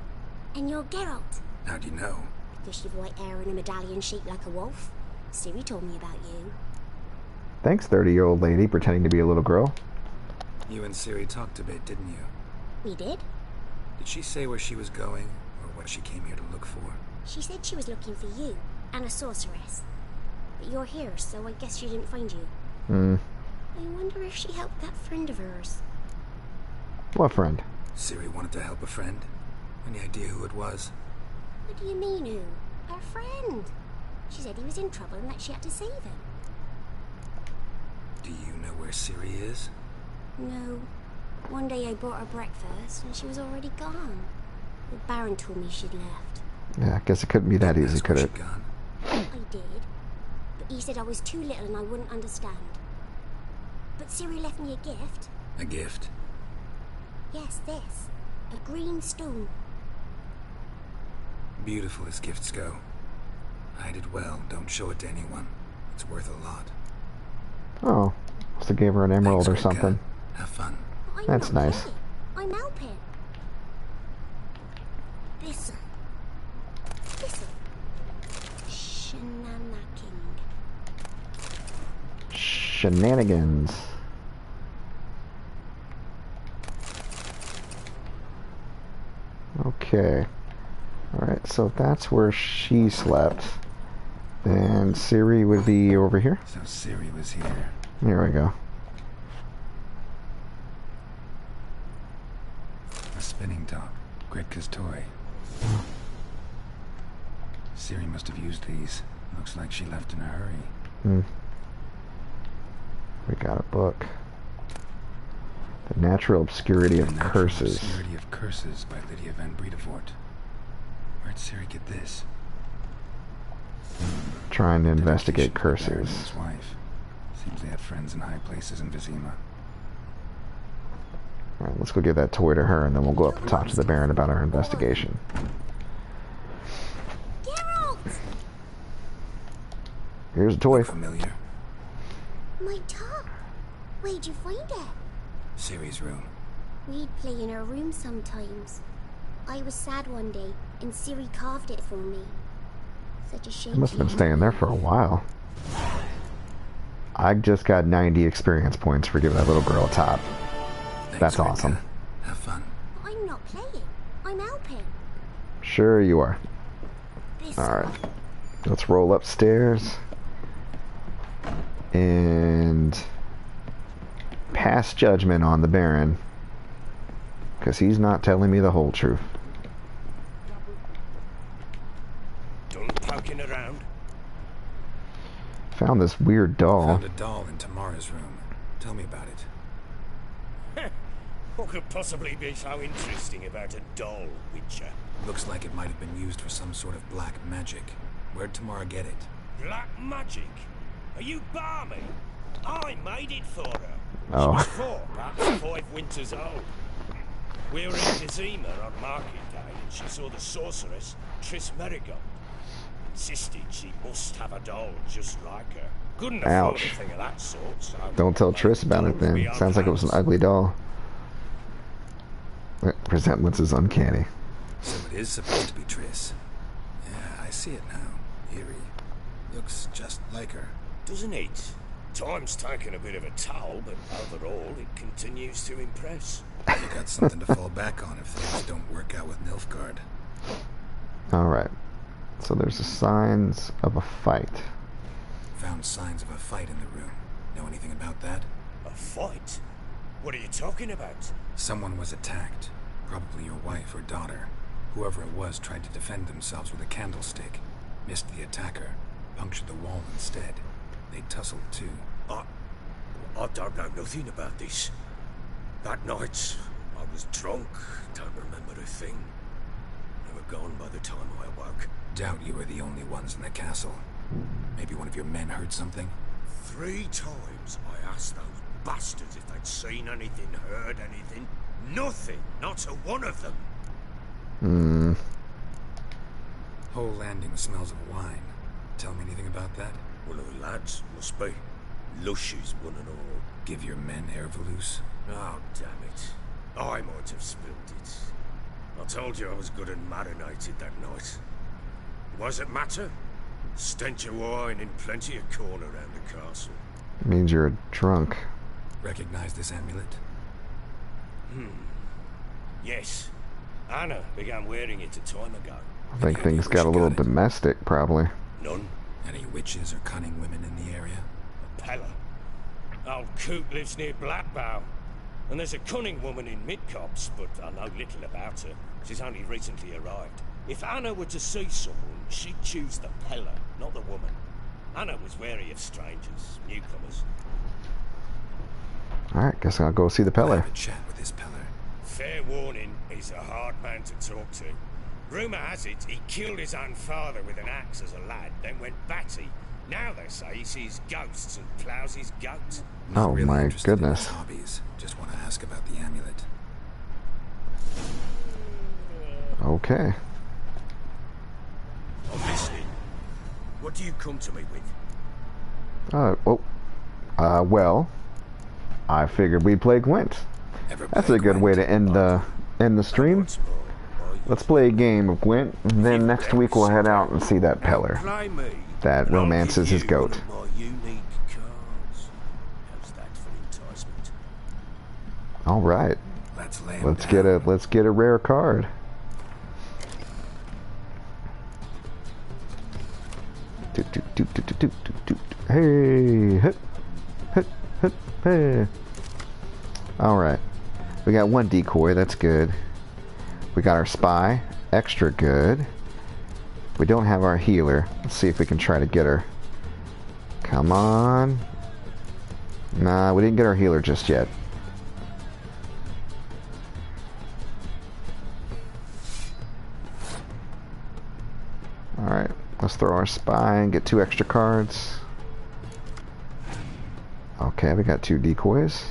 And you're Geralt. How do you know? Because you've white hair and a medallion shaped like a wolf. Ciri told me about you. Thanks, 30-year-old lady pretending to be a little girl. You and Ciri talked a bit, didn't you? We did? Did she say where she was going, or what she came here to look for? She said she was looking for you, and a sorceress. But you're here, so I guess she didn't find you. I wonder if she helped that friend of hers. What friend? Ciri wanted to help a friend? Any idea who it was? What do you mean, who? Her friend. She said he was in trouble and that she had to save him. Do you know where Ciri is? No. One day I bought her breakfast and she was already gone. The Baron told me she'd left. Yeah, I guess it couldn't be that easy, could it? I did. But he said I was too little and I wouldn't understand. But Ciri left me a gift. A gift? Yes, this. A green stone. Beautiful as gifts go. Hide it well. Don't show it to anyone. It's worth a lot. Oh, must have gave her an emerald or something. Have fun. That's nice. I'm helping. Listen. Shenanigans. Okay. Alright, so if that's where she slept, then Ciri would be over here. So Ciri was here. Here we go. A spinning top. Gretka's toy. Ciri must have used these. Looks like she left in a hurry. We got a book. The Natural Obscurity of Curses. Obscurity of Curses by Lydia van Bredevoort. Where'd Ciri get this? Trying to investigate curses. His wife. Seems they had friends in high places in Vizima. Alright, let's go give that toy to her and then we'll go up and talk to the Baron about our investigation. Geralt! Here's a toy. Familiar. My top. Where'd you find it? Ciri's room. We'd play in her room sometimes. I was sad one day, and Ciri carved it for me. Such a shame. I must have been staying there for a while. I just got 90 experience points for giving that little girl a top. That's awesome. Have fun. I'm not playing. I'm helping. Sure you are. Alright. Let's roll upstairs. And pass judgment on the Baron. Because he's not telling me the whole truth. Done poking around? Found this weird doll. Found a doll in Tamara's room. Tell me about it. What could possibly be so interesting about a doll, Witcher? Looks like it might have been used for some sort of black magic. Where'd Tamara get it? Black magic? Are you balmy? I made it for her. Oh. She was 4, perhaps 5 winters old. We were in Vizima on market day, and she saw the sorceress, Triss Merigold. Insisted she must have a doll just like her. Couldn't afford Ouch. a thing of that sort, so... Don't tell Triss about it then. Sounds like it was an ugly doll. Resemblance is uncanny. So it is supposed to be Triss. Yeah, I see it now. Eerie. Looks just like her. Doesn't it? Time's taken a bit of a toll, but overall it continues to impress. You got something to fall back on if things don't work out with Nilfgaard. Alright. So there's the signs of a fight. Found signs of a fight in the room. Know anything about that? A fight? What are you talking about? Someone was attacked. Probably your wife or daughter. Whoever it was tried to defend themselves with a candlestick. Missed the attacker. Punctured the wall instead. They tussled too. I don't know nothing about this. That night, I was drunk. Don't remember a thing. They were gone by the time I awoke. Doubt you were the only ones in the castle. Maybe one of your men heard something? 3 times I asked those bastards if they'd seen anything, heard anything. Nothing. Not a one of them. Whole landing smells of wine. Tell me anything about that? One of the lads must be. Lushes, one and all. Give your men Hervalus? Oh, damn it. I might have spilled it. I told you I was good and marinated that night. What does it matter? Stench of wine and plenty of corn around the castle. Means you're a drunk. Recognize this amulet? Yes. Anna began wearing it a time ago. I think things got a little domestic, probably. None. Any witches or cunning women in the area? A Pella. Old Coot lives near Blackbow. And there's a cunning woman in Midcopse, but I know little about her. She's only recently arrived. If Anna were to see someone, she'd choose the Pella, not the woman. Anna was wary of strangers, newcomers. Alright, guess I'll go see the Peller. Have a chat with this Peller. Fair warning, he's a hard man to talk to. Rumour has it he killed his own father with an axe as a lad, then went batty. Now they say he sees ghosts and ploughs his goat. Oh really my interested goodness. In his hobbies. Just want to ask about the amulet. Okay. I'm listening. What do you come to me with? Well, I figured we'd play Gwent. That's a good way to end the stream. Let's play a game of Gwent, and then next week we'll head out and see that Peller that romances his goat. All right. Let's get a rare card. Hey, hit, hey. All right. We got 1 decoy. That's good. We got our spy. Extra good. We don't have our healer. Let's see if we can try to get her. Come on. Nah, we didn't get our healer just yet. Alright, let's throw our spy and get 2 extra cards. Okay, we got 2 decoys.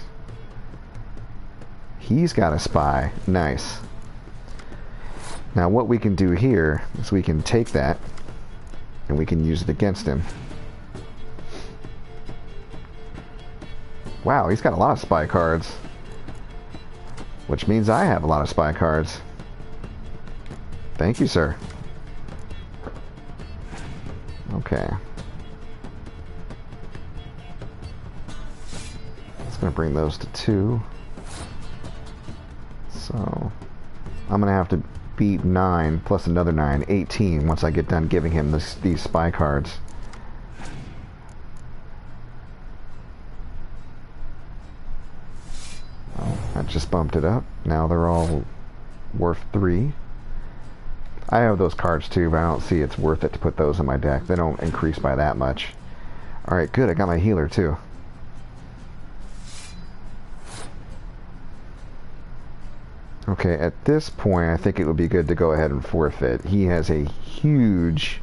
He's got a spy. Nice. Now what we can do here is we can take that and we can use it against him. Wow, he's got a lot of spy cards. Which means I have a lot of spy cards. Thank you, sir. Okay. It's going to bring those to 2. So, I'm going to have to beat 9 plus another 9, 18 once I get done giving him these spy cards. Oh, I just bumped it up. Now they're all worth 3. I have those cards too, but I don't see it's worth it to put those in my deck. They don't increase by that much. Alright, good. I got my healer too. Okay, at this point, I think it would be good to go ahead and forfeit. He has a huge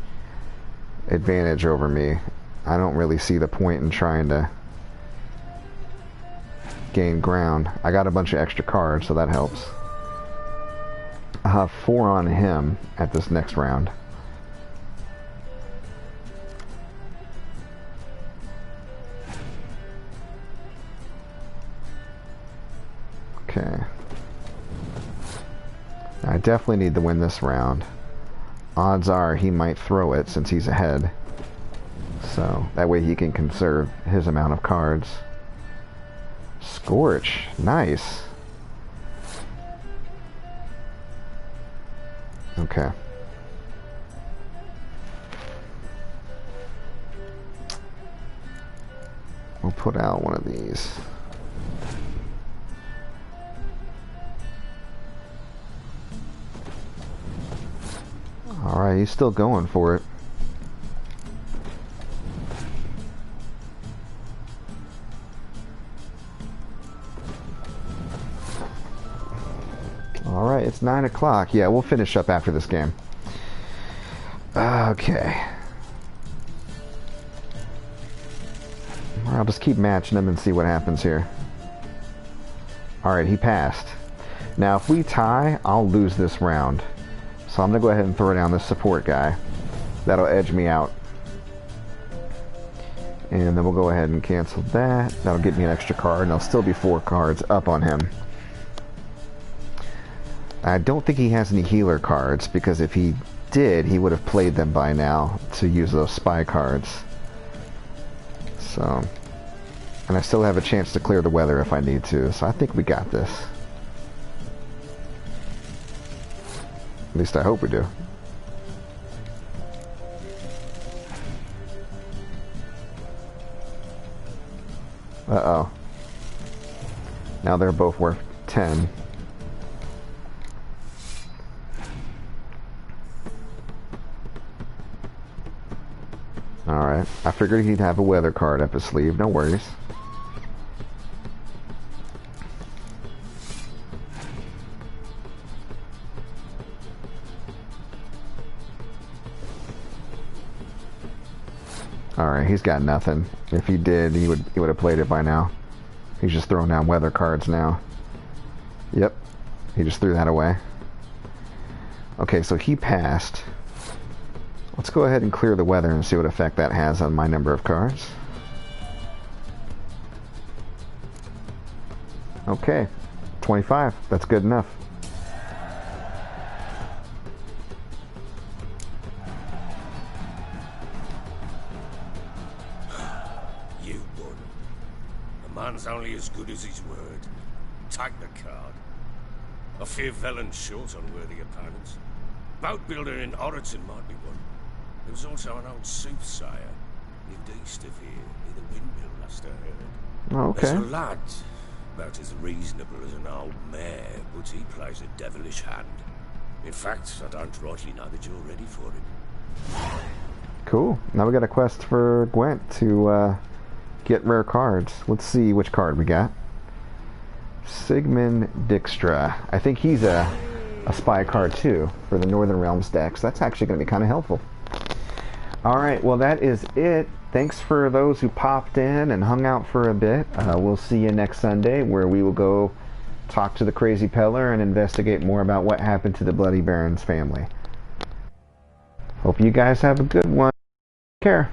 advantage over me. I don't really see the point in trying to gain ground. I got a bunch of extra cards, so that helps. I'll have 4 on him at this next round. Okay. I definitely need to win this round. Odds are he might throw it since he's ahead. So that way he can conserve his amount of cards. Scorch. Nice. Okay. put out one of these. Alright, he's still going for it. Alright, it's 9 o'clock. Yeah, we'll finish up after this game. Okay. I'll just keep matching them and see what happens here. Alright, he passed. Now, if we tie, I'll lose this round. So I'm going to go ahead and throw down this support guy. That'll edge me out. And then we'll go ahead and cancel that. That'll give me an extra card, and there'll still be 4 cards up on him. I don't think he has any healer cards, because if he did, he would have played them by now to use those spy cards. So, and I still have a chance to clear the weather if I need to, so I think we got this. At least I hope we do. Uh-oh. Now they're both worth 10. Alright, I figured he'd have a weather card up his sleeve, no worries. Alright, he's got nothing. If he did, he would have played it by now. He's just throwing down weather cards now. Yep, he just threw that away. Okay, so he passed. Let's go ahead and clear the weather and see what effect that has on my number of cards. Okay, 25. That's good enough. You won. A man's only as good as his word. Take the card. I fear Velen's short on worthy opponents. Boat builder in Oroton might be one. There was also an old soothsayer, lived east of here, near the windmill, last I heard. Oh, okay. There's a lad, about as reasonable as an old mare, but he plays a devilish hand. In fact, I don't rightly know that you're ready for him. Cool. Now we got a quest for Gwent to get rare cards. Let's see which card we got. Sigmund Dijkstra. I think he's a spy card too for the Northern Realms deck, so that's actually going to be kind of helpful. Alright, well that is it. Thanks for those who popped in and hung out for a bit. We'll see you next Sunday, where we will go talk to the Crazy Peller and investigate more about what happened to the Bloody Baron's family. Hope you guys have a good one. Take care.